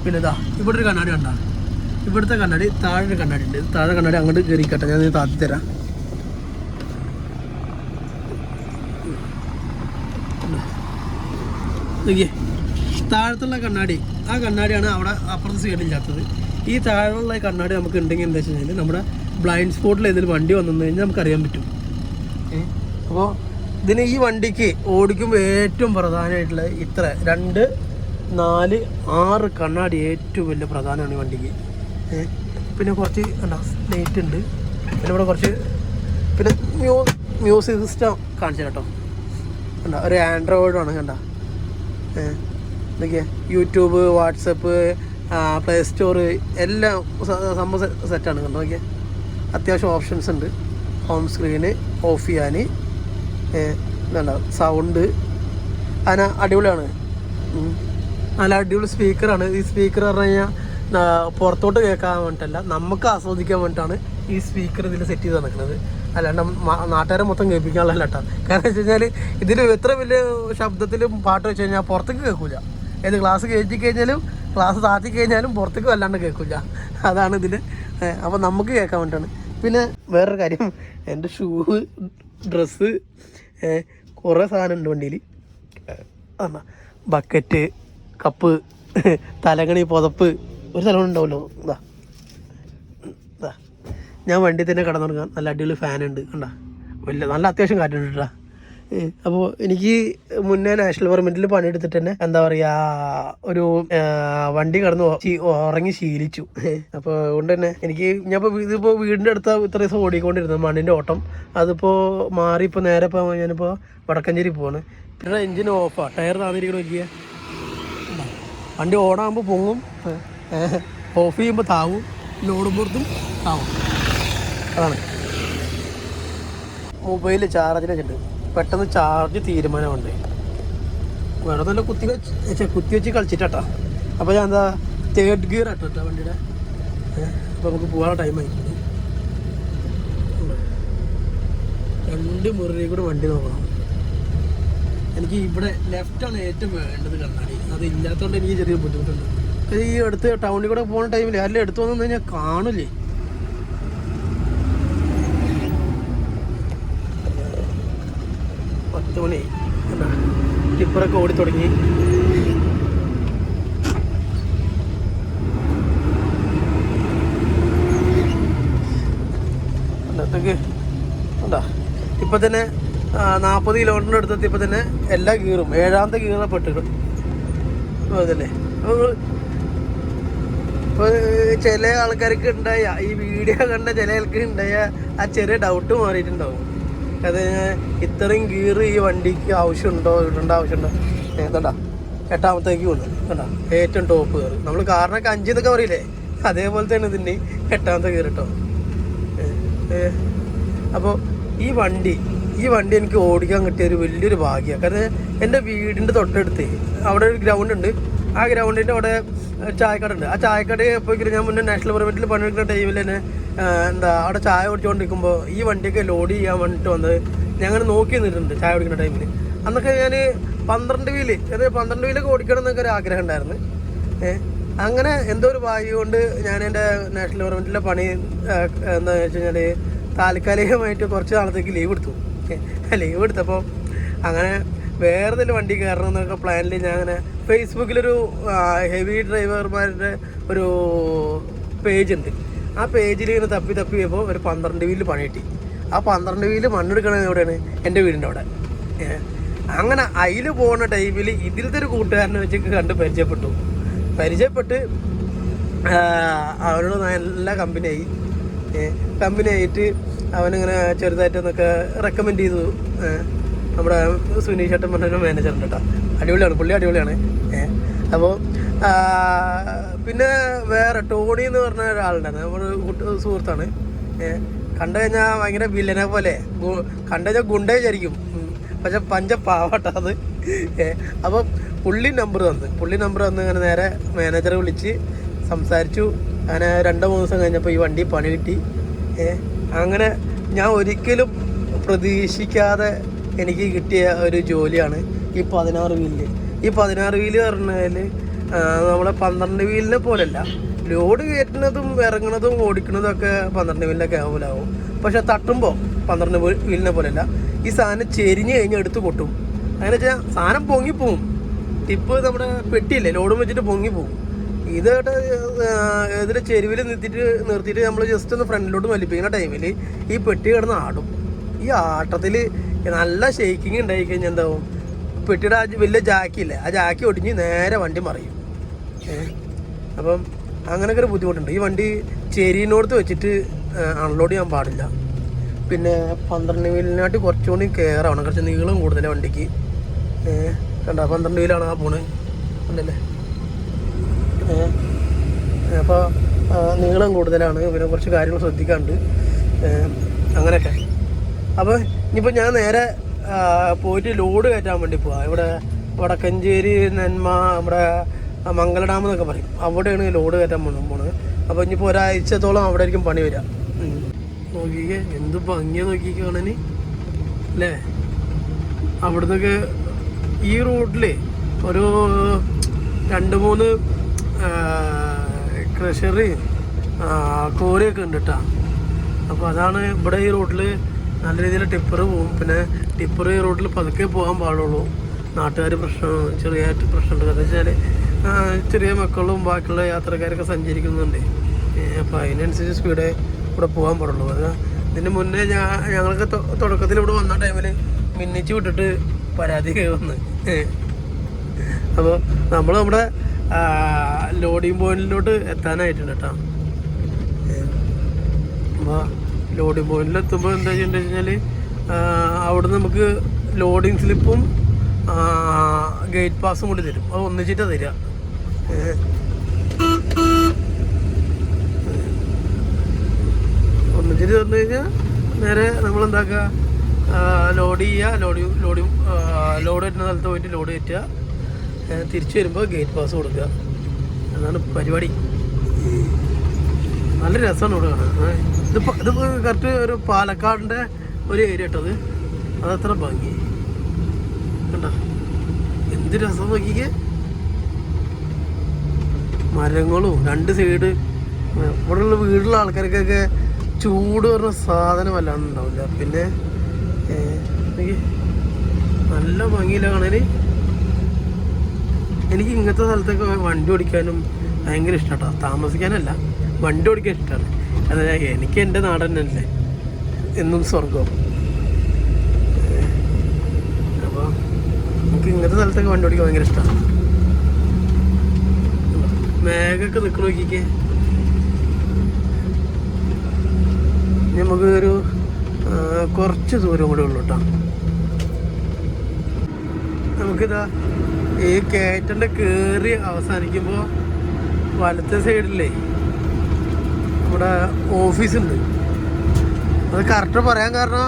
പിന്നെ ഇതാ ഇവിടെ ഒരു കണ്ണാടി കണ്ടോ, ഇവിടുത്തെ കണ്ണാടി, താഴെ ഒരു കണ്ണാടി ഉണ്ട്. താഴെ കണ്ണാടി അങ്ങോട്ട് കയറിക്കട്ടെ, ഞാൻ താത്തി തരാം. നോക്കിയേ താഴത്തുള്ള കണ്ണാടി, ആ കണ്ണാടിയാണ് അവിടെ അപ്പുറത്തെ സൈഡില്ലാത്തത്. ഈ താഴെയുള്ള കണ്ണാടി നമുക്ക് ഉണ്ടെങ്കിൽ എന്താ വെച്ച് കഴിഞ്ഞാൽ നമ്മുടെ ബ്ലൈൻഡ് സ്പോട്ടിൽ ഏതെങ്കിലും വണ്ടി വന്നു കഴിഞ്ഞാൽ നമുക്കറിയാൻ പറ്റും. അപ്പോൾ ഇതിന് ഈ വണ്ടിക്ക് ഓടിക്കുമ്പോൾ ഏറ്റവും പ്രധാനമായിട്ടുള്ള ഇത്ര 2, 4, 6 കണ്ണാടി ഏറ്റവും വലിയ പ്രധാനമാണ് ഈ വണ്ടിക്ക്. പിന്നെ കുറച്ച് എന്താ ലൈറ്റ് ഉണ്ട്, പിന്നെ ഇവിടെ കുറച്ച്, പിന്നെ മ്യൂസിക് സിസ്റ്റം കാണിച്ചു കേട്ടോ. കണ്ട ഒരു ആൻഡ്രോയിഡാണ്, കണ്ട എന്തൊക്കെയാ യൂട്യൂബ്, വാട്സപ്പ്, പ്ലേ സ്റ്റോർ എല്ലാം സംഭവം സെറ്റാണ്. കണ്ടോ നോക്കിയാൽ അത്യാവശ്യം ഓപ്ഷൻസ് ഉണ്ട്. ഹോം സ്ക്രീന് ഓഫ് ചെയ്യാൻ, എന്താ സൗണ്ട് അതിന് അടിപൊളിയാണ്. നല്ല അടിപൊളി സ്പീക്കറാണ്. ഈ സ്പീക്കർ പറഞ്ഞു കഴിഞ്ഞാൽ പുറത്തോട്ട് കേൾക്കാൻ വേണ്ടിയിട്ടല്ല, നമുക്ക് ആസ്വദിക്കാൻ വേണ്ടിയിട്ടാണ് ഈ സ്പീക്കർ ഇതിൽ സെറ്റ് ചെയ്ത് നടക്കുന്നത്. അല്ലാണ്ട് നാട്ടുകാരെ മൊത്തം കേൾപ്പിക്കാനുള്ള കേട്ടോ. കാരണം വെച്ച് കഴിഞ്ഞാൽ ഇതിൽ എത്ര വലിയ ശബ്ദത്തിലും പാട്ട് വെച്ച് കഴിഞ്ഞാൽ പുറത്തേക്ക് കേൾക്കില്ല. ഏത് ക്ലാസ് കയറ്റി കഴിഞ്ഞാലും ക്ലാസ് താത്തി കഴിഞ്ഞാലും പുറത്തേക്ക് വല്ലാണ്ട് കേൾക്കില്ല. അതാണ് ഇതിൽ. അപ്പോൾ നമുക്ക് കേൾക്കാൻ വേണ്ടിയിട്ടാണ്. പിന്നെ വേറൊരു കാര്യം, എൻ്റെ ഷൂ, ഡ്രസ്സ്, കുറേ സാധനം ഉണ്ട് വണ്ടിയിൽ. എന്നാ ബക്കറ്റ്, കപ്പ്, തലകണി, പുതപ്പ്, ഒരു സ്ഥലം ഉണ്ടാവുമല്ലോ. ഇതാ ഞാൻ വണ്ടി തന്നെ കിടന്നുറങ്ങാൻ നല്ല അടിപൊളി ഫാനുണ്ട്, കണ്ട നല്ല അത്യാവശ്യം കാറ്റുണ്ട് കേട്ടോ. അപ്പോൾ എനിക്ക് മുന്നേ നാഷണൽ ഗവൺമെൻറ്റിൽ പണിയെടുത്തിട്ട് തന്നെ എന്താ പറയുക, ഒരു വണ്ടി കിടന്ന് ഉറങ്ങി ശീലിച്ചു. അപ്പോൾ അതുകൊണ്ട് തന്നെ എനിക്ക് ഇതിപ്പോൾ വീടിൻ്റെ അടുത്ത ഇത്ര ദിവസം ഓടിക്കൊണ്ടിരുന്നത് മണ്ണിൻ്റെ ഓട്ടം. അതിപ്പോൾ മാറി ഇപ്പോൾ നേരെ ഇപ്പോൾ ഞാനിപ്പോൾ വടക്കഞ്ചേരി പോവാണ്. പിന്നെ എഞ്ചിൻ ഓഫാണ്, ടയർ താന്നിരിക്കണം. നോക്കിയാൽ വണ്ടി ഓടാകുമ്പോൾ പൊങ്ങും, ഓഫ് ചെയ്യുമ്പോൾ താവും, ലോഡുമ്പോഴത്തും താവും. അതാണ് മൊബൈൽ ചാർജിനൊക്കെ ഉണ്ട്, പെട്ടെന്ന് ചാർജ് തീരുമാനമുണ്ട്. വേറെ നല്ല കുത്തി വെച്ച് കളിച്ചിട്ടാ. അപ്പോൾ ഞാൻ എന്താ 3rd ഗിയർ ആട്ടോ വണ്ടിയുടെ. അപ്പോൾ നമുക്ക് പോകാനുള്ള ടൈം ആയിട്ടുണ്ട്. 2 മുറിയിൽ കൂടെ വണ്ടി നോക്കണം. എനിക്ക് ഇവിടെ ലെഫ്റ്റാണ് ഏറ്റവും വേണ്ടത് കണ്ണാടി. അത് ഇല്ലാത്തതുകൊണ്ട് എനിക്ക് ചെറിയ ബുദ്ധിമുട്ടുണ്ട്. ഈ അടുത്ത് ടൗണിൽ കൂടെ പോകുന്ന ടൈമിൽ അല്ല എടുത്തു വന്നു കഴിഞ്ഞാൽ കാണില്ലേ. 10 മണി ടിപ്പറൊക്കെ ഓടി തുടങ്ങി. എന്താ ഇപ്പം തന്നെ 40 കിലോമീറ്ററിൻ്റെ അടുത്തെത്തി. ഇപ്പം തന്നെ എല്ലാ ഗിയറും 7ാമത്തെ ഗിയറിനെ പെട്ടിട്ടുണ്ട്. അതല്ലേ ഇപ്പോൾ ചില ആൾക്കാർക്ക് ഉണ്ടായ ഈ വീഡിയോ കണ്ട ചില ആൾക്ക് ഉണ്ടായ ആ ചെറിയ ഡൗട്ട് മാറിയിട്ടുണ്ടാവും. അത് ഇത്രയും ഗിയർ ഈ വണ്ടിക്ക് ആവശ്യമുണ്ടോ, ഇടേണ്ട ആവശ്യമുണ്ടോ. എന്താ 8ാമത്തേക്ക് വന്നു, കണ്ടാ ഏറ്റവും ടോപ്പ് ഗിയർ. നമ്മൾ കാറിനൊക്കെ 5 എന്നൊക്കെ പറയില്ലേ, അതേപോലെ തന്നെ ഇതിൻ്റെ 8ാമത്തെ ഗിയർ കേട്ടോ. അപ്പോൾ ഈ വണ്ടി എനിക്ക് ഓടിക്കാൻ കിട്ടിയ ഒരു വലിയൊരു ഭാഗ്യമാണ്. കാരണം എൻ്റെ വീടിൻ്റെ തൊട്ടടുത്ത് അവിടെ ഒരു ഗ്രൗണ്ട് ഉണ്ട്. ആ ഗ്രൗണ്ടിൻ്റെ അവിടെ ചായക്കട ഉണ്ട്. ആ ചായക്കടയിൽ പോയി ഞാൻ മുന്നേ നാഷണൽ പെർമിറ്റിൽ പണിയെടുക്കുന്ന ടൈമിൽ തന്നെ അവിടെ ചായ കുടിച്ചുകൊണ്ടിരിക്കുമ്പോൾ ഈ വണ്ടിയൊക്കെ ലോഡ് ചെയ്യാൻ വേണ്ടിയിട്ട് വന്നത് ഞങ്ങൾ നോക്കി നിന്നിട്ടുണ്ട് ചായ കുടിക്കുന്ന ടൈമിൽ. അന്നൊക്കെ ഞാൻ 12 വീല് അതായത് 12 വീലൊക്കെ ഓടിക്കണം എന്നൊക്കെ ഒരു ആഗ്രഹം ഉണ്ടായിരുന്നു. അങ്ങനെ എന്തോ ഒരു ഭാഗ്യം കൊണ്ട് ഞാൻ എൻ്റെ നാഷണൽ പെർമിറ്റിലെ പണി എന്താണെന്ന് വെച്ച് കഴിഞ്ഞാൽ താൽക്കാലികമായിട്ട് കുറച്ച് നാളത്തേക്ക് ലീവ് എടുത്തു. ലീവ് എടുത്തപ്പോൾ അങ്ങനെ വേറെ എന്തെങ്കിലും വണ്ടി കയറണം എന്നൊക്കെ പ്ലാനിൽ ഞാൻ അങ്ങനെ ഫേസ്ബുക്കിലൊരു ഹെവി ഡ്രൈവർമാരുടെ ഒരു പേജ് ഉണ്ട്. ആ പേജിൽ ഇങ്ങനെ തപ്പി പോയപ്പോൾ ഒരു 12 വീല് പണി കിട്ടി. ആ 12 വീല് മണ്ണെടുക്കണത് എവിടെയാണ്? എൻ്റെ വീടിൻ്റെ അവിടെ. അങ്ങനെ അതിൽ പോകുന്ന ടൈമിൽ ഇതിലത്തെ ഒരു കൂട്ടുകാരനെ വെച്ച് കണ്ട് പരിചയപ്പെട്ട് അവനോട് നല്ല കമ്പനിയായിട്ട് അവനിങ്ങനെ ചെറുതായിട്ടൊന്നൊക്കെ റെക്കമെൻഡ് ചെയ്തു. നമ്മുടെ സുനീഷ് ചേട്ടൻ പറഞ്ഞൊരു മാനേജറുണ്ട് കേട്ടോ. അടിപൊളിയാണ്, പുള്ളി അടിപൊളിയാണ്. അപ്പോൾ പിന്നെ വേറെ ടോണി എന്ന് പറഞ്ഞ ഒരാളുണ്ടായിരുന്നു, നമ്മുടെ സുഹൃത്താണ്. കണ്ടു കഴിഞ്ഞാൽ ഭയങ്കര വില്ലനെ പോലെ, കണ്ടു കഴിഞ്ഞാൽ ഗുണ്ടേ വിചാരിക്കും, പക്ഷെ പഞ്ചപാവട്ടോ അത്. അപ്പോൾ പുള്ളി നമ്പർ തന്ന് അങ്ങനെ നേരെ മാനേജറെ വിളിച്ച് സംസാരിച്ചു. അങ്ങനെ 2-3 ദിവസം കഴിഞ്ഞപ്പോൾ ഈ വണ്ടി പണി കിട്ടി. അങ്ങനെ ഞാൻ ഒരിക്കലും പ്രതീക്ഷിക്കാതെ എനിക്ക് കിട്ടിയ ഒരു ജോലിയാണ് ഈ 16 വീലിൽ. ഈ 16 വീല് പറഞ്ഞാൽ നമ്മളെ 12 വീലിനെ പോലെയല്ല. ലോഡ് കയറ്റുന്നതും ഇറങ്ങുന്നതും ഓടിക്കുന്നതും ഒക്കെ 12 വീലിനൊക്കെ ആവും. പക്ഷെ തട്ടുമ്പോൾ 12 വീലിനെ പോലെയല്ല. ഈ സാധനം ചെരിഞ്ഞ് കഴിഞ്ഞാൽ എടുത്ത് കൊട്ടും. അങ്ങനെ വെച്ചാൽ സാധനം പൊങ്ങിപ്പോവും. ടിപ്പ് നമ്മുടെ പെട്ടിയില്ലേ, ലോഡും വെച്ചിട്ട് പൊങ്ങിപ്പോവും. ഇതായിട്ട് ഇതിൽ ചെരുവിൽ നിർത്തിയിട്ട് നമ്മൾ ജസ്റ്റ് ഒന്ന് ഫ്രണ്ടിലോട്ട് വലിപ്പിക്കുന്ന ടൈമിൽ ഈ പെട്ടി കിടന്ന് ആടും. ഈ ആട്ടത്തിൽ നല്ല ഷെയ്ക്കിങ് ഉണ്ടായി കഴിഞ്ഞാൽ എന്താവും, പെട്ടിയുടെ ആ വലിയ ജാക്കിയില്ലേ, ആ ജാക്കി ഒടിഞ്ഞ് നേരെ വണ്ടി മറിയും. അപ്പം അങ്ങനെയൊക്കെ ഒരു ബുദ്ധിമുട്ടുണ്ട്. ഈ വണ്ടി ചെരിയിനോടത്ത് വെച്ചിട്ട് അൺലോഡ് ചെയ്യാൻ പാടില്ല. പിന്നെ 12 വീലിനായിട്ട് കുറച്ചുകൂടി കെയറാണ്, കുറച്ച് നീളം കൂടുതലാണ് വണ്ടിക്ക്. കണ്ട 12 വീലാണ് ആ പോണ് ഉണ്ടല്ലേ. അപ്പോൾ നീളം കൂടുതലാണ്, പിന്നെ കുറച്ച് കാര്യങ്ങൾ ശ്രദ്ധിക്കാറുണ്ട് അങ്ങനെയൊക്കെ. അപ്പോൾ ഇനിയിപ്പോൾ ഞാൻ നേരെ പോയിട്ട് ലോഡ് കയറ്റാൻ വേണ്ടി പോവാം. ഇവിടെ വടക്കഞ്ചേരി, നെന്മ, നമ്മുടെ മംഗല ഡാം എന്നൊക്കെ പറയും, അവിടെയാണ് ലോഡ് കയറ്റാൻ പോണത്. അപ്പോൾ ഇനിയിപ്പോൾ ഒരാഴ്ചത്തോളം അവിടെ ആയിരിക്കും പണി വരിക. നോക്കിക്കേ എന്ത് ഭംഗിയാണ്, നോക്കിക്കേ കാണാൻ അല്ലേ. അവിടുന്നൊക്കെ ഈ റൂട്ടിൽ ഒരു 2-3 ക്രഷറ് കോറിയൊക്കെ ഉണ്ട് കേട്ടോ. അപ്പോൾ അതാണ് ഇവിടെ ഈ റൂട്ടിൽ നല്ല രീതിയിൽ ടിപ്പർ പോവും. പിന്നെ ടിപ്പർ ഈ റൂട്ടിൽ പതുക്കെ പോകാൻ പാടുള്ളൂ. നാട്ടുകാർ ചെറിയായിട്ട് പ്രശ്നമുണ്ട്. കാരണം വെച്ചാൽ ചെറിയ മക്കളും ബാക്കിയുള്ള യാത്രക്കാരൊക്കെ സഞ്ചരിക്കുന്നുണ്ട്. അപ്പോൾ അതിനനുസരിച്ച് സ്പീഡേ ഇവിടെ പോകാൻ പാടുള്ളൂ. അത് ഇതിന് മുന്നേ ഞങ്ങൾക്ക് തുടക്കത്തിൽ ഇവിടെ വന്ന ടൈമിൽ മിന്നിച്ച് വിട്ടിട്ട് പരാതി വന്ന്. അപ്പോൾ നമ്മൾ നമ്മുടെ ലോഡിങ് പോയിന്റിലോട്ട് എത്താനായിട്ടുണ്ട് കേട്ടോ. അപ്പോൾ ലോഡിങ് പോയിന്റിൽ എത്തുമ്പോൾ എന്താ ചെയ്യേണ്ടത് വെച്ച് കഴിഞ്ഞാൽ അവിടെ നമുക്ക് ലോഡിങ് സ്ലിപ്പും ഗേറ്റ് പാസും കൂടി തരും. അത് ഒന്നിച്ചിട്ടാണ് തരിക. ഒന്നിച്ചിട്ട് തന്നു കഴിഞ്ഞാൽ നേരെ നമ്മളെന്താക്കുക, ലോഡ് ചെയ്യുക, ലോഡ് കയറ്റുന്ന സ്ഥലത്ത് പോയിട്ട് ലോഡ് കയറ്റുക, തിരിച്ചു വരുമ്പോൾ ഗേറ്റ് പാസ് കൊടുക്കുക. അതാണ് പരിപാടി. നല്ല രസമാണ് ഇവിടെ കാണാൻ. ഇതിപ്പോൾ കറക്റ്റ് ഒരു പാലക്കാടിൻ്റെ ഒരു ഏരിയ ഇട്ടത്. അതത്ര ഭംഗി കണ്ട, എന്ത് രസം നോക്കിക്കേ. മരങ്ങളും 2 സൈഡ്. ഇവിടെയുള്ള വീടുള്ള ആൾക്കാർക്കൊക്കെ ചൂട് പറഞ്ഞ സാധനമല്ലാന്നും ഉണ്ടാവില്ല. പിന്നെ നല്ല ഭംഗിയില്ല കാണാൻ. എനിക്ക് ഇങ്ങനത്തെ സ്ഥലത്തൊക്കെ വണ്ടി ഓടിക്കാനും ഭയങ്കര ഇഷ്ടമാട്ടോ. താമസിക്കാനല്ല, വണ്ടി ഓടിക്കാൻ ഇഷ്ടമാണ്. അതായത് എനിക്ക് എൻ്റെ നാട് തന്നെയല്ലേ എന്നും സ്വർഗം. അപ്പോൾ എനിക്ക് ഇങ്ങനത്തെ സ്ഥലത്തൊക്കെ വണ്ടി ഓടിക്കാൻ ഭയങ്കര ഇഷ്ടമാണ്. മേഘമൊക്കെ നിൽക്കണ നോക്കിക്കേ. നമുക്ക് ഒരു കുറച്ച് ദൂരം കൂടെ ഉള്ളൂ കേട്ടോ. നമുക്കിതാ ഈ കയറ്റൻ്റെ കയറി അവസാനിക്കുമ്പോൾ വലത്തെ സൈഡിലേ നമ്മുടെ ഓഫീസുണ്ട്. അത് കറക്റ്റ് പറയാൻ കാരണം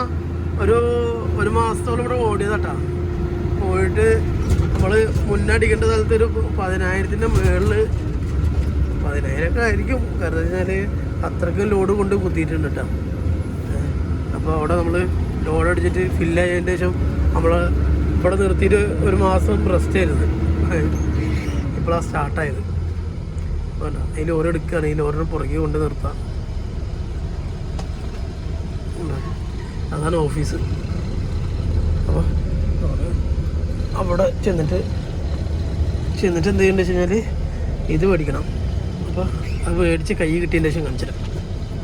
ഒരു മാസത്തോളം ഇവിടെ ഓടിയതാട്ടാ. പോയിട്ട് നമ്മൾ മുന്നടിക്കേണ്ട സ്ഥലത്ത് ഒരു 10,000-ൻ്റെ മുകളിൽ 10,000 ആയിരിക്കും. കാരണം വെച്ചാൽ അത്രയ്ക്കും ലോഡ് കൊണ്ട് കുത്തിയിട്ടുണ്ട് കേട്ടോ. അപ്പോൾ അവിടെ നമ്മൾ ലോഡ് അടിച്ചിട്ട് ഫില്ലായതിൻ്റെ ശേഷം നമ്മൾ ഇവിടെ നിർത്തിയിട്ട് ഒരു മാസം റെസ്റ്റ് ആയിരുന്നു. ഇപ്പോഴാണ് സ്റ്റാർട്ടായത്. ഈ ലോറി എടുക്കുകയാണ്, ഈ ലോറിന് പുറകെ കൊണ്ട് നിർത്താം. അതാണ് ഓഫീസ്. അപ്പോൾ അവിടെ ചെന്നിട്ട് എന്ത് ചെയ്യേണ്ടത് വെച്ച് കഴിഞ്ഞാൽ ഇത് മേടിക്കണം. അപ്പോൾ അത് മേടിച്ച് കൈ കിട്ടിയതിൻ്റെ ശേഷം കാണിച്ചില്ല.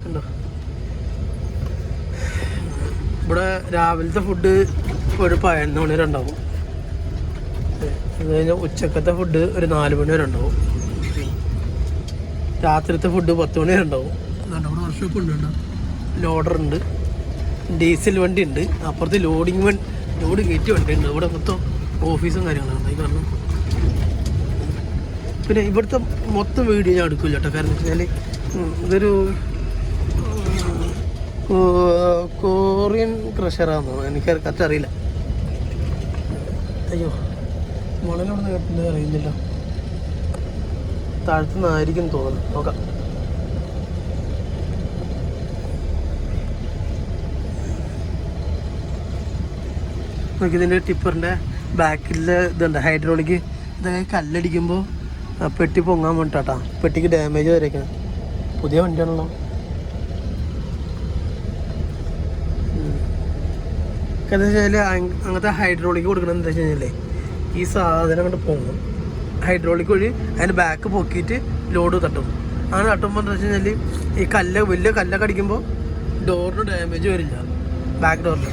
കണ്ടോ, ഇവിടെ രാവിലത്തെ ഫുഡ് ഒരു 11 മണി വരെ ഉണ്ടാവും. അത് കഴിഞ്ഞാൽ ഉച്ചക്കത്തെ ഫുഡ് ഒരു 4 മണി വരെ ഉണ്ടാവും. രാത്രിത്തെ ഫുഡ് 10 മണി വരെ ഉണ്ടാവും. അതുകൊണ്ട് അവിടെ വർക്ക്ഷോപ്പ് ഉണ്ട്, ലോഡർ ഉണ്ട്, ഡീസൽ വണ്ടി ഉണ്ട്, അപ്പുറത്ത് ലോഡ് കയറ്റി വണ്ടി ഉണ്ട്. ഇവിടെ മൊത്തം ഓഫീസും കാര്യങ്ങളാണ്. ഈ കാരണം പിന്നെ ഇവിടുത്തെ മൊത്തം വീഡിയോ ഞാൻ എടുക്കില്ല കേട്ടോ. കാരണം വെച്ച് കഴിഞ്ഞാൽ ഇതൊരു കൊറിയൻ ക്രഷറാണെന്ന് തോന്നുന്നു, എനിക്ക് കറക്റ്റ് അറിയില്ല. അയ്യോ, മണലൊന്നും കേട്ടിട്ട് അറിയുന്നില്ല. താഴ്ത്തുനിന്നായിരിക്കും തോന്നുന്നു, നോക്കാം. ഇതിൻ്റെ ടിപ്പറിൻ്റെ ബാക്കിലെ ഇതുണ്ട്, ഹൈഡ്രോളിക്. ഇതൊക്കെ കല്ലടിക്കുമ്പോൾ പെട്ടി പൊങ്ങാൻ വേണ്ടിട്ടാ. പെട്ടിക്ക് ഡാമേജ് വരയ്ക്കണം. പുതിയ വണ്ടിയാണല്ലോ. എന്താ വെച്ചാൽ അങ്ങനത്തെ ഹൈഡ്രോളിക് കൊടുക്കണം. എന്താ വെച്ച് കഴിഞ്ഞാൽ ഈ സാധനം കൊണ്ട് പൊങ്ങും. ഹൈഡ്രോളിക് വഴി അതിൻ്റെ ബാക്ക് പൊക്കിയിട്ട് ലോഡ് തട്ടും. അങ്ങനെ തട്ടുമ്പോൾ എന്താ വെച്ച് കഴിഞ്ഞാൽ ഈ വലിയ കല്ലൊക്കെ അടിക്കുമ്പോൾ ഡോറിന് ഡാമേജ് വരില്ല, ബാക്ക് ഡോറിന്.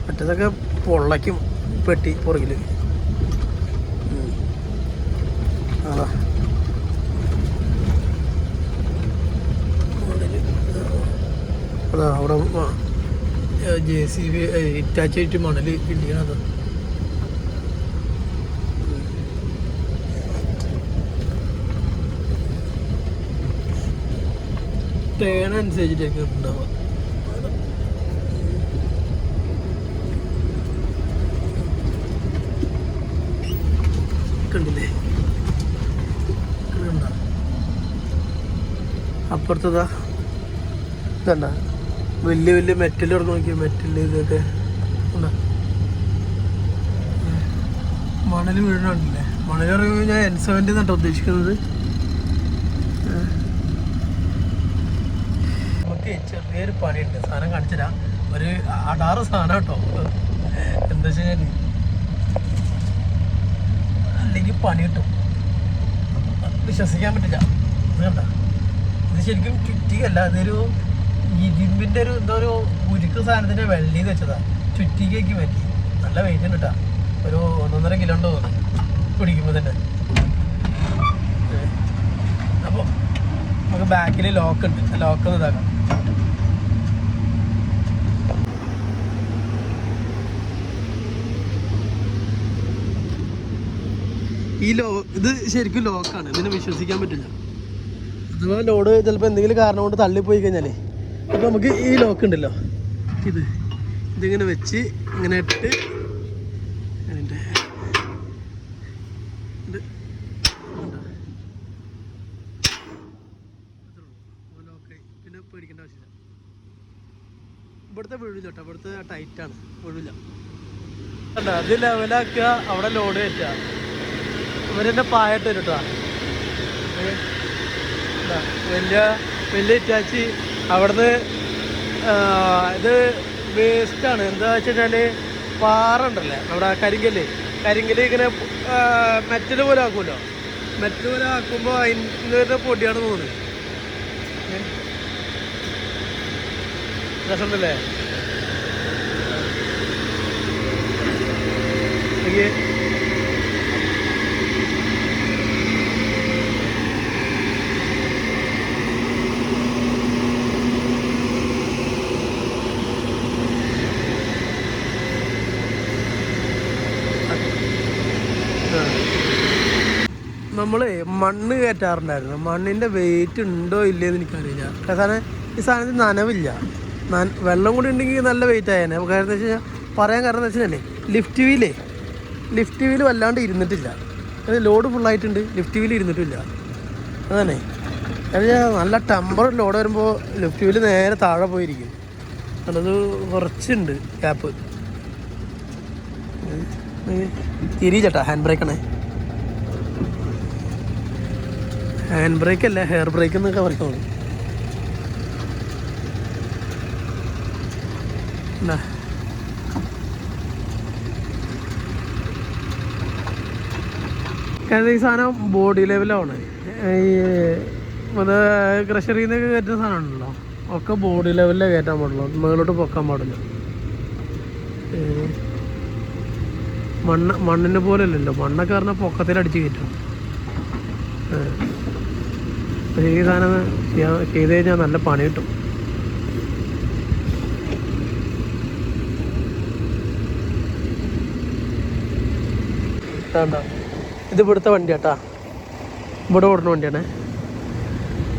മറ്റേതൊക്കെ പൊള്ളയ്ക്കും പെട്ടി പുറകിൽ. അതാ അവിടെ JCB ഇറ്റാച്ചായിട്ട് മണൽ ഇടിക്കണത്. ടേൺ അനുസരിച്ചിട്ടൊക്കെ ഉണ്ടാവുക. കണ്ടില്ലേ, അപ്പുറത്തതാ ഇതണ്ട വലിയ മെറ്റൽ തുറന്ന് നോക്കിയ മെറ്റൽ ഇതൊക്കെ ഉണ്ടാ. മണൽ വീഴണുണ്ടല്ലേ. മണൽ പറയുമ്പോൾ ഞാൻ N70 എന്നാട്ടോ ഉദ്ദേശിക്കുന്നത്. നമുക്ക് ചെറിയൊരു പണിയുണ്ട്, സാധനം കാണിച്ചുതരാം. ഒരു അടാറ് സാധനം കേട്ടോ. എന്താ വെച്ച് കഴിഞ്ഞാൽ അല്ലെങ്കിൽ പണി കിട്ടും, വിശ്വസിക്കാൻ പറ്റില്ല. ഇത് കണ്ട, ഇത് ശരിക്കും ചുറ്റികല്ല, ഇതൊരു ഇരുമ്പിൻ്റെ എന്തോ ഒരു ഉരുക്ക് സാധനത്തിൻ്റെ വെള്ളിന്ന് വെച്ചതാ. ചുറ്റികയ്ക്ക് പറ്റി. നല്ല വെയിറ്റ് ഉണ്ട് കേട്ടോ. ഒരു 1.5 കിലോ ഉണ്ട് തോന്നുന്നു പിടിക്കുമ്പോൾ തന്നെ. അപ്പോൾ നമുക്ക് ബാക്കിൽ ലോക്ക് ഉണ്ട്, ലോക്ക് ഒന്ന് ഇതാക്കാം. ഇത് ശരിക്കും ലോക്കാണ്, ഇതിനെ വിശ്വസിക്കാൻ പറ്റില്ല. അഥവാ ലോഡ് ചിലപ്പോൾ എന്തെങ്കിലും കാരണം കൊണ്ട് തള്ളിപ്പോയി കഴിഞ്ഞാലേ, അപ്പോൾ നമുക്ക് ഈ ലോക്ക് ഉണ്ടല്ലോ, ഇതിങ്ങനെ വെച്ച് ഇങ്ങനെ ഇട്ട് അതിൻ്റെ ലോക്കായി. പിന്നെ പേടിക്കേണ്ട ആവശ്യമില്ല. ഇവിടുത്തെ വീഴില്ല കേട്ടോ, ഇവിടുത്തെ ടൈറ്റാണ്, വീഴില്ല. അല്ല, അത് ലെവലാക്കുക, അവിടെ ലോഡ് കയറ്റുക. ഇവരെന്നെ പായിട്ട് വരും കേട്ടോ. വലിയ ഇറ്റാച്ചി അവിടുന്ന്. ഇത് വേസ്റ്റാണ്. എന്താ വെച്ച് കഴിഞ്ഞാൽ പാറ ഉണ്ടല്ലേ നമ്മുടെ കരിങ്കല് ഇങ്ങനെ മെറ്റൽ പോലെ ആക്കുമല്ലോ. മെറ്റൽ പോലെ ആക്കുമ്പോൾ അതിൻ്റെ പൊടിയാണ് തോന്നുന്നത്. രസമുണ്ടല്ലേ. നമ്മൾ മണ്ണ് കയറ്റാറുണ്ടായിരുന്നു. മണ്ണിൻ്റെ വെയിറ്റ് ഉണ്ടോ ഇല്ലയെന്ന് എനിക്കറിയില്ല. കാരണം ഈ സാധനത്തിന് നനവില്ല. വെള്ളം കൂടി ഉണ്ടെങ്കിൽ നല്ല വെയിറ്റ് ആയേനെ. കാരണം എന്താ വെച്ച് കഴിഞ്ഞാൽ പറയാൻ കാരണം എന്താ വെച്ച് കഴിഞ്ഞാൽ ലിഫ്റ്റ് വീല് വല്ലാണ്ട് ഇരുന്നിട്ടില്ല. അത് ലോഡ് ഫുള്ളായിട്ടുണ്ട്, ലിഫ്റ്റ് വീല് ഇരുന്നിട്ടില്ല. അതന്നെ നല്ല ടെമ്പർ ലോഡ് വരുമ്പോൾ ലിഫ്റ്റ് വീല് നേരെ താഴെ പോയിരിക്കും. അത് കുറച്ചുണ്ട് ഗ്യാപ്പ്. തിരിച്ചേട്ടാ ഹാൻഡ് ബ്രേക്കാണേ. ഹാൻഡ് ബ്രേക്ക് അല്ല, ഹെയർ ബ്രേക്ക് എന്നൊക്കെ പറയുന്നത്. കാരണം ഈ സാധനം ബോഡി ലെവലാണ്. ഈ ക്രഷറിൽ നിന്നൊക്കെ കയറ്റുന്ന സാധനമാണല്ലോ, ഒക്കെ ബോഡി ലെവലിലേ കയറ്റാൻ പാടുള്ളൂ, മുകളിലോട്ട് പൊക്കാൻ പാടില്ല. മണ്ണിനെ പോലെ അല്ലല്ലോ, മണ്ണൊക്കെ പറഞ്ഞാൽ പൊക്കത്തിലടിച്ച് കയറ്റും. പക്ഷേ ഈ സാധനം ചെയ്ത് കഴിഞ്ഞാൽ നല്ല പണി കിട്ടും. ഇത് ഇവിടുത്തെ വണ്ടിയാട്ടാ, ഇവിടെ ഓടുന്ന വണ്ടിയാണ്.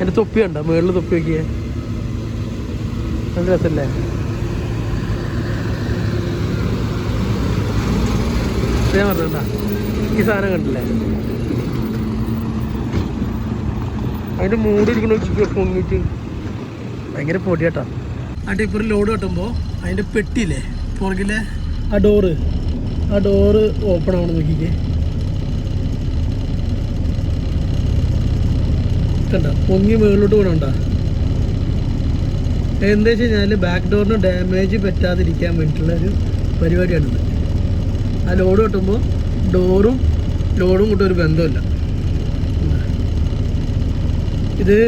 എൻ്റെ തൊപ്പി ഉണ്ടോ, മുകളിൽ തൊപ്പി നോക്കിയേ, നല്ല രസമല്ലേ? ഞാൻ പറഞ്ഞാ ഈ സാധനം കണ്ടില്ലേ, അതിൻ്റെ മൂടിയിരിക്കണ പൊങ്ങിയിട്ട് ഭയങ്കര പൊടിയാട്ടാ. ആ ടിപ്പർ ലോഡ് കെട്ടുമ്പോൾ അതിൻ്റെ പെട്ടിയില്ലേ പുറകിലെ ആ ഡോറ് ഓപ്പൺ ആവണം. നോക്കിക്കേ, കണ്ട പൊങ്ങി മുകളിലോട്ട് പോകണണ്ട. എന്താ വെച്ച് കഴിഞ്ഞാൽ ബാക്ക് ഡോറിന് ഡാമേജ് പറ്റാതിരിക്കാൻ വേണ്ടിയിട്ടുള്ളൊരു പരിപാടിയാണിത്. ആ ലോഡ് കെട്ടുമ്പോൾ ഡോറും ലോഡും കൂട്ടും ഒരു ബന്ധമില്ല. ഇത്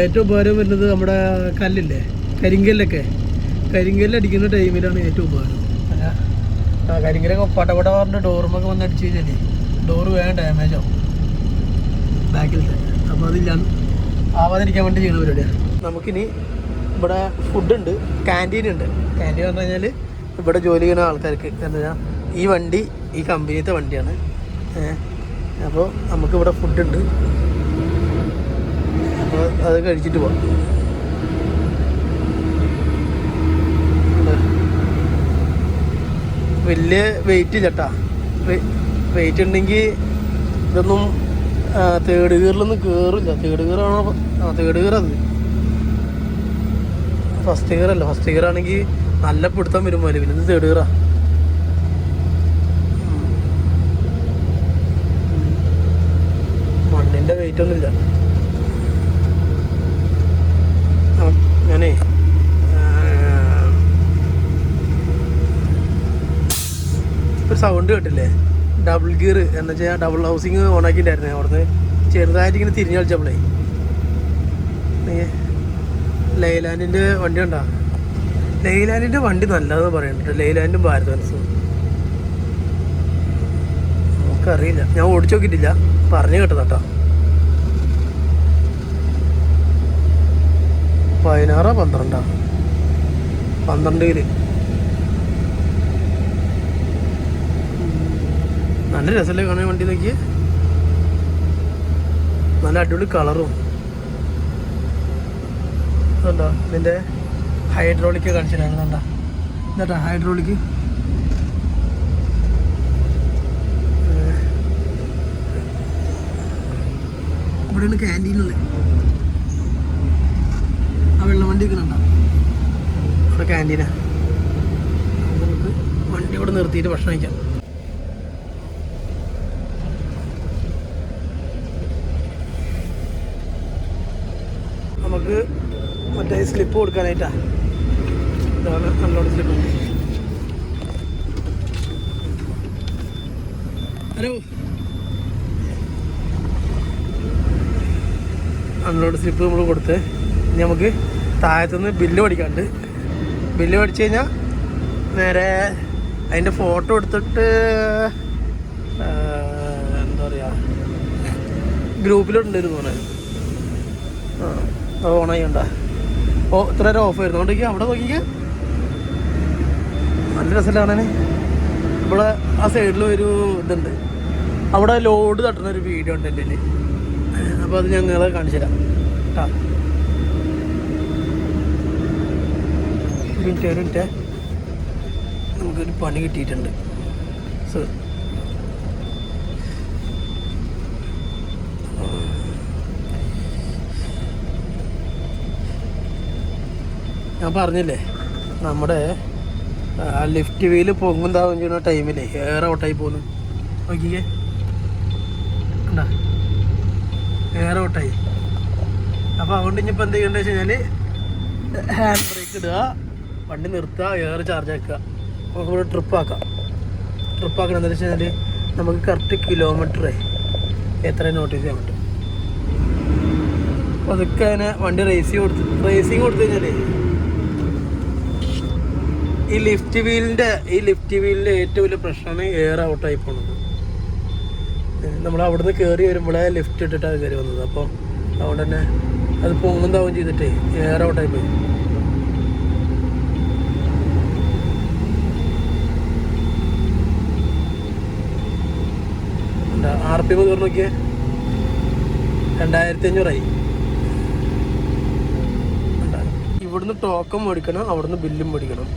ഏറ്റവും ഉപകാരം വരുന്നത് നമ്മുടെ കല്ലില്ലേ, കരിങ്കല്ലടിക്കുന്ന ടൈമിലാണ് ഏറ്റവും ഉപകാരം. കരിങ്കല്ലൊക്കെ പടപട പറഞ്ഞ ഡോറുമൊക്കെ വന്ന് അടിച്ചു കഴിഞ്ഞാൽ ഡോറ് വേഗം ഡാമേജ് ആവും ബാക്കിലത്തെ. അപ്പോൾ അതില്ലാണ്ട് ആവാതിരിക്കാൻ വേണ്ടി ചെയ്യുന്ന പരിപാടിയാണ്. നമുക്കിനി ഇവിടെ ഫുഡുണ്ട്, ക്യാൻറ്റീനുണ്ട്. ക്യാൻറ്റീൻ പറഞ്ഞു കഴിഞ്ഞാൽ ഇവിടെ ജോലി ചെയ്യുന്ന ആൾക്കാർക്ക് എന്താ വെച്ചാൽ ഈ വണ്ടി ഈ കമ്പനിയത്തെ വണ്ടിയാണ്. അപ്പോൾ നമുക്കിവിടെ ഫുഡുണ്ട്, അപ്പോൾ അത് കഴിച്ചിട്ട് പോകാം. വലിയ വെയിറ്റ് ഇല്ലട്ടാ. വെയിറ്റ് ഉണ്ടെങ്കിൽ ഇതൊന്നും തേർഡ് ഗിയറിലൊന്നും കയറില്ല. തേർഡ് ഗിയറാണോ? തേർഡ് ഗിയർ അത്. ഫസ്റ്റ് ഗിയർ അല്ല. ഫസ്റ്റ് ഗിയർ ആണെങ്കിൽ നല്ല പിടുത്തം വരും പോലെ. പിന്നെ ഇത് തേർഡ് ഗിയറാ. മണ്ണിൻ്റെ വെയിറ്റ് ഒന്നുമില്ല. ഞാനേ ഒരു സൗണ്ട് കേട്ടില്ലേ, ഡബിൾ ഗിയർ എന്ന് വെച്ചാൽ ഡബിൾ ഹൗസിങ് ഓണാക്കിയിട്ടായിരുന്നേ. അവിടുന്ന് ചെറുതായിട്ട് ഇങ്ങനെ തിരിഞ്ഞ് കളിച്ചപ്പോളേ ലൈലാൻഡിൻ്റെ വണ്ടി ഉണ്ടോ? ലൈലാൻഡിൻ്റെ വണ്ടി നല്ലതെന്ന് പറയുന്നുണ്ട്. ലൈലാൻഡും ഭാരത് ബെൻസും നമുക്കറിയില്ല, ഞാൻ ഓടിച്ചു നോക്കിയിട്ടില്ല, പറഞ്ഞു കേട്ടതാട്ടോ. 16 12 12 നല്ല രസമല്ലേ കാണാൻ വണ്ടി? നോക്കിയേ, നല്ല അടിപൊളി കളറും. അതുണ്ടോ ഇതിൻ്റെ ഹൈഡ്രോളിക് കാണിച്ചിട്ടുണ്ടാ? എന്താ ഹൈഡ്രോളിക്? ഇവിടെയാണ് ക്യാൻറ്റീനുള്ളത്. ആ വെള്ളം വണ്ടി നിൽക്കുന്നുണ്ടോ? ഇവിടെ ക്യാൻറ്റീനാ. നമുക്ക് വണ്ടി ഇവിടെ നിർത്തിയിട്ട് ഭക്ഷണം കഴിക്കാം. നമുക്ക് മറ്റേ സ്ലിപ്പ് കൊടുക്കാനായിട്ടാ. ഇതാണ് unload slip. Hello, unload slip നമ്മൾ കൊടുത്ത് ഇനി നമുക്ക് താഴത്തുനിന്ന് ബില്ല് പഠിക്കാണ്ട്. ബില്ല് പഠിച്ചു കഴിഞ്ഞാൽ നേരെ അതിൻ്റെ ഫോട്ടോ എടുത്തിട്ട് എന്താ പറയുക ഗ്രൂപ്പിലുണ്ടായിരുന്നു പറഞ്ഞത്. അത് ഓണായി ഉണ്ടാ. ഇത്ര നേരം ഓഫ് ആയിരുന്നു. അതുകൊണ്ടേക്ക് അവിടെ നോക്കിക്കാൻ നല്ല രസമല്ല കാണാൻ. ഇവിടെ ആ സൈഡിൽ ഒരു ഇതുണ്ട്, അവിടെ ലോഡ് തട്ടുന്ന ഒരു വീഡിയോ ഉണ്ട് എൻ്റെ. അപ്പോൾ അത് ഞങ്ങളെ കാണിച്ചു തരാം കേട്ടോ. മിനിറ്റ് നമുക്കൊരു പണി കിട്ടിയിട്ടുണ്ട്. ഞാൻ പറഞ്ഞില്ലേ നമ്മുടെ ലിഫ്റ്റ് വീൽ പൊങ്ങുണ്ടാവും ചെയ്യുന്ന ടൈമിലേ എയർ ഔട്ടായി പോകുന്നു. നോക്കിക്കേ, കണ്ടാ എയർ ഔട്ടായി. അപ്പോൾ അതുകൊണ്ട് ഇനിയിപ്പോൾ എന്ത് ചെയ്യേണ്ടത് വെച്ച് കഴിഞ്ഞാൽ ഹാൻഡ് ബ്രേക്ക് ഇടുക, വണ്ടി നിർത്തുക, എയർ ചാർജ് ആക്കുക. നമുക്കിവിടെ ട്രിപ്പാക്കാം. ട്രിപ്പാക്കണം എന്താണെന്ന് വെച്ച് കഴിഞ്ഞാൽ നമുക്ക് കറക്റ്റ് കിലോമീറ്റർ എത്ര നോട്ടീസ് ചെയ്യാൻ പറ്റും. അപ്പോൾ അതൊക്കെ അതിനെ വണ്ടി റേസിങ് കൊടുത്തു കഴിഞ്ഞാൽ ഈ ലിഫ്റ്റ് വീലിൻ്റെ ഏറ്റവും വലിയ പ്രശ്നമാണ് എയർ ഔട്ടായി പോകുന്നത്. നമ്മൾ അവിടുന്ന് കയറി വരുമ്പോഴേ ലിഫ്റ്റ് ഇട്ടിട്ടാണ് കയറി വന്നത്. അപ്പോൾ അതുകൊണ്ട് തന്നെ അത് പൊങ്ങുന്നതാവും ചെയ്തിട്ടേ എയർ ഔട്ടായി പോയി. RPM തുറന്നു നോക്കിയേ, 2500 ഇവിടുന്ന് ടോക്കൺ മേടിക്കണം, അവിടുന്ന് ബില്ലും മേടിക്കണം.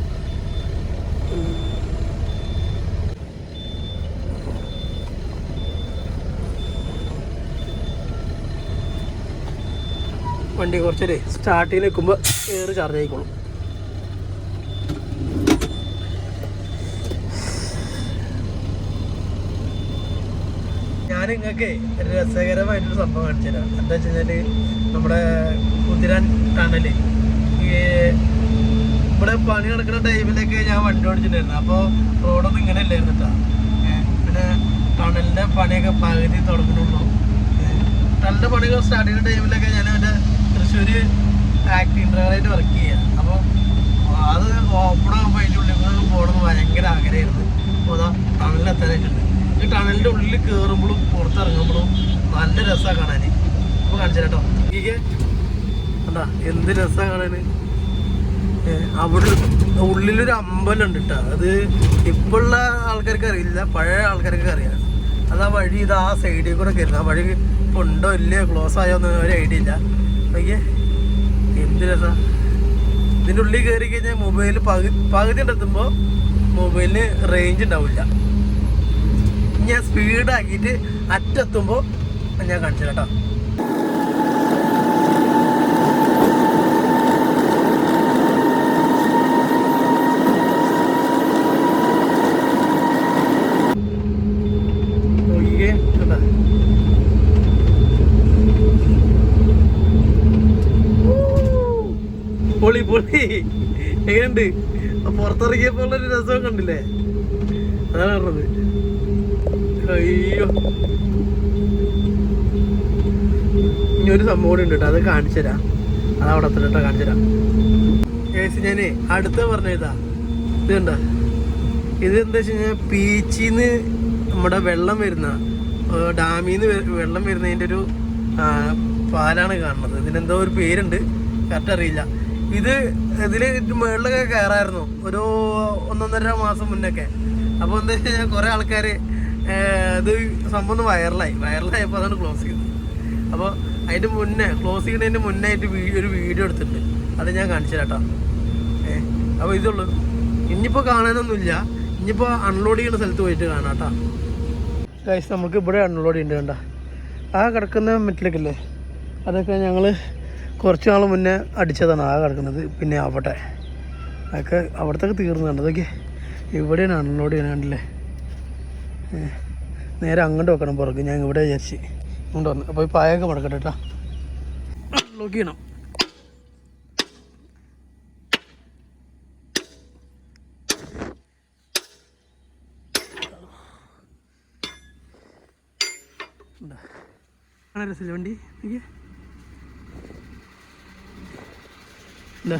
വണ്ടി കുറച്ചൊരു സ്റ്റാർട്ട് ചെയ്ത് നിൽക്കുമ്പോൾ എയർ ചാർജ് ആയിക്കോളും. ഞാൻ നിങ്ങൾക്ക് രസകരമായിട്ടൊരു സംഭവം കാണിച്ചു തരാം. എന്താ വെച്ച് കഴിഞ്ഞാൽ നമ്മുടെ കുതിരാൻ ടണൽ ഇവിടെ പണി നടക്കുന്ന ടൈമിലൊക്കെ ഞാൻ വണ്ടി ഓടിച്ചിട്ടുണ്ടായിരുന്നു. അപ്പോൾ റോഡൊന്നും ഇങ്ങനെ അല്ലായിരുന്നു കേട്ടോ. പിന്നെ ടണലിൻ്റെ പണിയൊക്കെ പകുതി തുടങ്ങുന്നുള്ളൂ. ടണലിൻ്റെ പണികൾ സ്റ്റാർട്ട് ചെയ്യുന്ന ടൈമിലൊക്കെ ഞാൻ എൻ്റെ തൃശ്ശൂർ ആക്ടിങ് ഡ്രൈവറായിട്ട് വർക്ക് ചെയ്യുക. അപ്പോൾ അത് ഓപ്പണാകുമ്പോൾ അതിൻ്റെ ഉള്ളിൽ കൂടെ പോകണമെന്ന് ഭയങ്കര ആഗ്രഹമായിരുന്നു. അപ്പോൾ അതാ ടണലിൽ എത്താനായിട്ടുണ്ട്. ഈ ടണലിൻ്റെ ഉള്ളിൽ കയറുമ്പോഴും പുറത്തിറങ്ങുമ്പോഴും നല്ല രസമാണ് കാണാൻ. അപ്പോൾ കാണിച്ചു കേട്ടോ, എനിക്ക് എന്താ എന്ത് രസമാണ് കാണാൻ. അവിടെ ഉള്ളിലൊരു അമ്പലം ഉണ്ട് കേട്ടോ. അത് ഇപ്പോഴുള്ള ആൾക്കാർക്ക് അറിയില്ല, പഴയ ആൾക്കാർക്ക് അറിയാം. അത് ആ വഴി ഇത് ആ സൈഡിൽ കൂടെ കയറുന്നത്. ആ വഴി ഇപ്പോൾ ഉണ്ടോ ഇല്ലയോ ക്ലോസ് ആയോ എന്ന് ഒരു ഐഡിയ ഇല്ല. നോക്കിയേ എന്ത് രസമാണ്. ഇതിൻ്റെ ഉള്ളിൽ കയറി കഴിഞ്ഞാൽ മൊബൈൽ പകുതി എത്തുമ്പോൾ മൊബൈലിന് റേഞ്ച് ഉണ്ടാവില്ല. ഞാൻ സ്പീഡാക്കിയിട്ട് അറ്റെത്തുമ്പോൾ ഞാൻ കാണിച്ചു കേട്ടോ. പൊളി പൊളി എങ്ങനെയുണ്ട്? പുറത്തിറങ്ങിയപ്പോഴുള്ളൊരു രസം കണ്ടില്ലേ? അതാണ് പറഞ്ഞത്. അയ്യോ, ഇനി ഒരു സംഭവം കൂടി ഉണ്ട് കേട്ടോ, അത് കാണിച്ചു തരാം. അത് അവിടെ എത്ര കേട്ടോ, കാണിച്ചു തരാം. ഞാനേ അടുത്ത പറഞ്ഞതാ ഇത് കണ്ട. ഇത് എന്താ വെച്ച് കഴിഞ്ഞാൽ പീച്ചിന്ന് നമ്മുടെ വെള്ളം വരുന്ന ഡാമിൽ നിന്ന് വെള്ളം വരുന്നതിൻ്റെ ഒരു പാലാണ് കാണുന്നത്. ഇതിനെന്തോ ഒരു പേരുണ്ട്, കറക്റ്റ് അറിയില്ല. ഇതിൽ മുകളിലൊക്കെ കയറായിരുന്നു ഒരു 1.5 മാസം മുന്നൊക്കെ. അപ്പോൾ എന്താ വെച്ച് കഴിഞ്ഞാൽ കുറേ ആൾക്കാർ ഇത് സംഭവം ഒന്ന് വൈറലായപ്പോൾ അതാണ് ക്ലോസ് ചെയ്തത്. അപ്പോൾ അതിൻ്റെ മുന്നേ ക്ലോസ് ചെയ്യുന്നതിൻ്റെ മുന്നേ ആയിട്ട് ഒരു വീഡിയോ എടുത്തിട്ടുണ്ട്. അത് ഞാൻ കാണിച്ചു തരാം കേട്ടോ. അപ്പോൾ ഇതുള്ളൂ, ഇനിയിപ്പോൾ കാണാനൊന്നുമില്ല. ഇനിയിപ്പോൾ അൺലോഡ് ചെയ്യുന്ന സ്ഥലത്ത് പോയിട്ട് കാണാം കേട്ടോ. ഗൈസ്, നമുക്ക് ഇവിടെ അൺലോഡ് ചെയ്യുന്നുണ്ട് കണ്ട. ആ കിടക്കുന്ന മെറ്റിലൊക്കെ അതൊക്കെ ഞങ്ങൾ കുറച്ച് നാൾ മുന്നേ അടിച്ചതാണ് ആ കിടക്കുന്നത്. പിന്നെ അതൊക്കെ അവിടത്തൊക്കെ തീർന്നു കണ്ടത്. അതൊക്കെ ഇവിടെയാണ് അൺലോഡ് ചെയ്യാൻ കണ്ടില്ലേ. നേരെ അങ്ങോട്ട് വെക്കണം പുറത്ത്. ഞാൻ ഇവിടെ വിചാരിച്ച് ഇങ്ങോട്ട് വന്നു. അപ്പോൾ ഈ പായൊക്കെ മടക്കട്ടെ കേട്ടോ. അൺലോഡ് ചെയ്യണം. അങ്ങനെ രസമില്ല വണ്ടി. എനിക്ക് എന്താ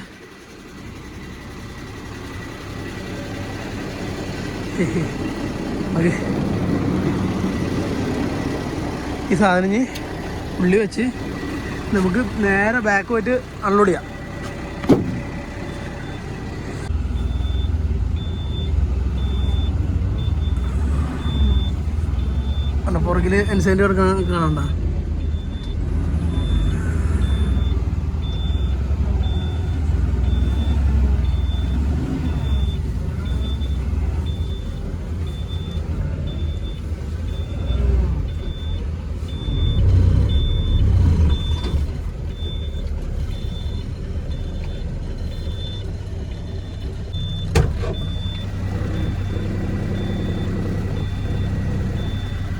ഈ സാധനം ഉള്ളി വെച്ച് നമുക്ക് നേരെ ബാക്ക് പോയിട്ട് അൺലോഡ് ചെയ്യാം. പുറകിൽ എൻസൈൻ്റെ കാണണ്ട.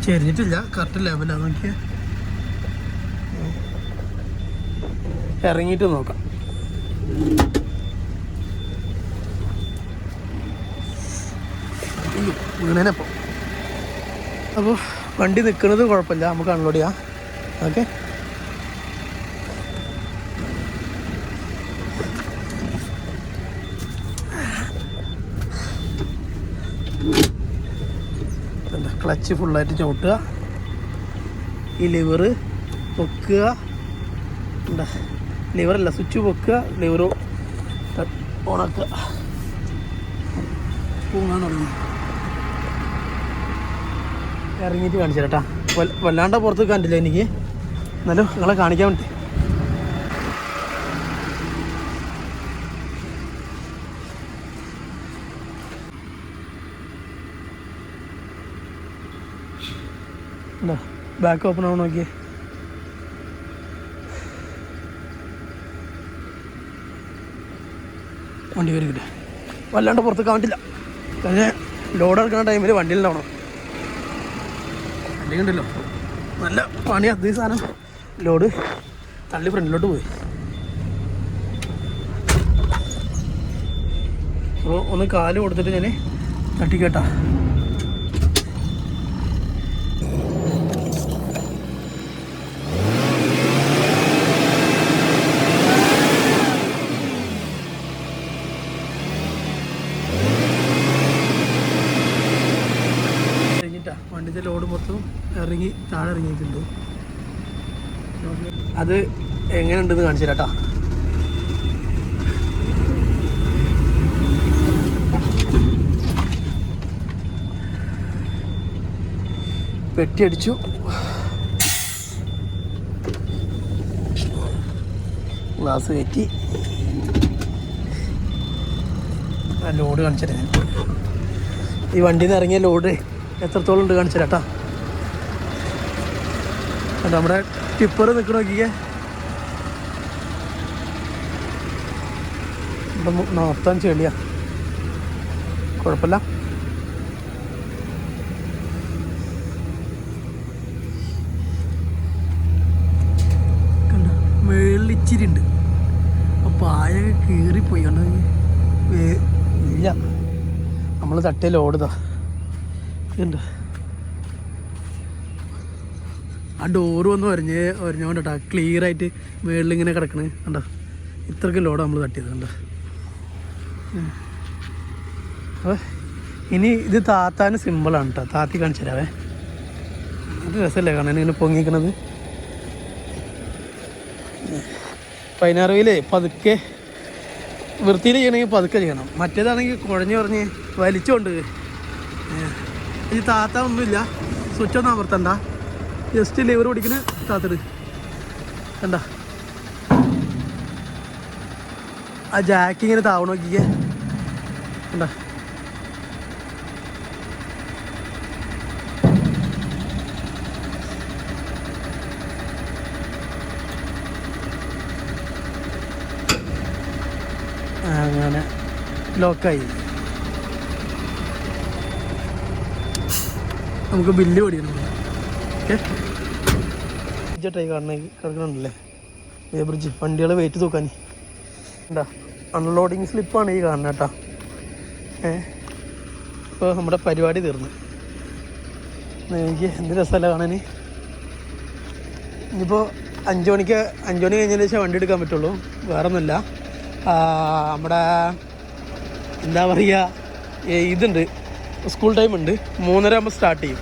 ചെരിഞ്ഞിട്ടില്ല, കറക്റ്റ് ലെവലാണ്. നോക്കിയ ഇറങ്ങിയിട്ട് നോക്കാം. വീണേനപ്പോൾ അപ്പോൾ വണ്ടി നിൽക്കുന്നത് കുഴപ്പമില്ല, നമുക്ക് അൺലോഡ് ചെയ്യാം. ഓക്കെ, ക്ലച്ച് ഫുള്ളായിട്ട് ചവിട്ടുക, ഈ ലിവറ് പൊക്കുക, എന്താ ലിവറല്ല സ്വിച്ച് പൊക്കുക, ലിവർ ഓണാക്കുക. പൂങ്ങാൻ തുടങ്ങി. ഇറങ്ങിയിട്ട് കാണിച്ചു തരാം കേട്ടോ. വല്ലാണ്ട് പുറത്ത് കണ്ടില്ല എനിക്ക്, എന്നാലും നിങ്ങളെ കാണിക്കാൻ വേണ്ടി. എന്താ ബാക്ക് ഓപ്പൺ ആവണം നോക്കിയേ. വണ്ടി കയറിക്കിട്ടെ. വല്ലാണ്ട് പുറത്ത് കാണില്ല, പിന്നെ ലോഡ് എടുക്കുന്ന ടൈമിൽ വണ്ടിയിൽ ഉണ്ടാവണം. വണ്ടി കണ്ടല്ലോ, നല്ല പണി. അത് സാധനം ലോഡ് തള്ളി ഫ്രണ്ടിലോട്ട് പോയി. അപ്പോൾ ഒന്ന് കാല് കൊടുത്തിട്ട് ഞാൻ തട്ടിക്കേട്ടാ. വണ്ടിൻ്റെ ലോഡ് മൊത്തം ഇറങ്ങി താഴെ ഇറങ്ങിയിട്ടുണ്ട്. അത് എങ്ങനെയുണ്ടെന്ന് കാണിച്ചു തരാം കേട്ടോ. പെട്ടി അടിച്ചു, ഗ്ലാസ് കയറ്റി, ആ ലോഡ് കാണിച്ചു തരാം. ഈ വണ്ടിയിൽ നിന്ന് ഇറങ്ങിയ ലോഡ് എത്രത്തോളം ഉണ്ട് കാണിച്ചു തരാം കേട്ടോ. നമ്മുടെ ടിപ്പർ നിൽക്കണ നോക്കിക്കേ, നോർത്താൻ ചെളിയാ, കുഴപ്പമില്ല. കണ്ട മേളിൽ ഇച്ചിരി ഉണ്ട്, അപ്പോൾ ആയൊക്കെ കീറിപ്പോയി. കണ്ട ഇല്ല, നമ്മൾ തട്ടിയ ലോഡുതാ. ഉണ്ട് ആ ഡോറ് വന്ന് ഒരഞ്ഞോണ്ടാ ക്ലിയർ ആയിട്ട് മേളിലിങ്ങനെ കിടക്കണേ. കണ്ടോ, ഇത്രയ്ക്കും ലോഡ് നമ്മൾ തട്ടിയത്. കണ്ടോ, അപ്പോൾ ഇനി ഇത് താത്താൻ സിമ്പിളാണ് കേട്ടോ. താത്തി കാണിച്ചു തരാവേ. അത് രസമല്ലേ കാണാൻ ഇങ്ങനെ പൊങ്ങിക്കണത്. 16 പതുക്കെ വൃത്തിയിൽ ചെയ്യണമെങ്കിൽ പതുക്കെ ചെയ്യണം. മറ്റേതാണെങ്കിൽ കുഴഞ്ഞ് പറഞ്ഞ് വലിച്ചുകൊണ്ട്. ഈ താത്ത ഒന്നുമില്ല, സ്വിച്ച് ഒന്നും അമർത്തണ്ട, ജസ്റ്റ് ലിവർ പിടിക്കുന്ന താത്തിട്. കണ്ട ആ ജാക്ക് ഇങ്ങനെ താവണ നോക്കിക്കേ. കണ്ട അങ്ങനെ ലോക്കായി. നമുക്ക് ബില്ല് പഠിക്കണം. ഓക്കെ, ട്രൈ കിടക്കണല്ലേ ബ്രിഡ്ജ്, വണ്ടികളെ വെയിറ്റ് തൂക്കാൻ. എന്താ അൺലോഡിങ് സ്ലിപ്പാണ് ഈ കാണുന്നത് കേട്ടോ. ഇപ്പോൾ നമ്മുടെ പരിപാടി തീർന്നു. എനിക്ക് എന്ത് രസമല്ല കാണാൻ. ഇനിയിപ്പോൾ 5 മണി കഴിഞ്ഞതിന് ശേഷം വണ്ടി എടുക്കാൻ പറ്റുള്ളൂ, വേറെ ഒന്നുമില്ല. നമ്മുടെ എന്താ പറയുക, ഇതുണ്ട്, സ്കൂൾ ടൈം ഉണ്ട്, 3:30 ആകുമ്പോൾ സ്റ്റാർട്ട് ചെയ്യും.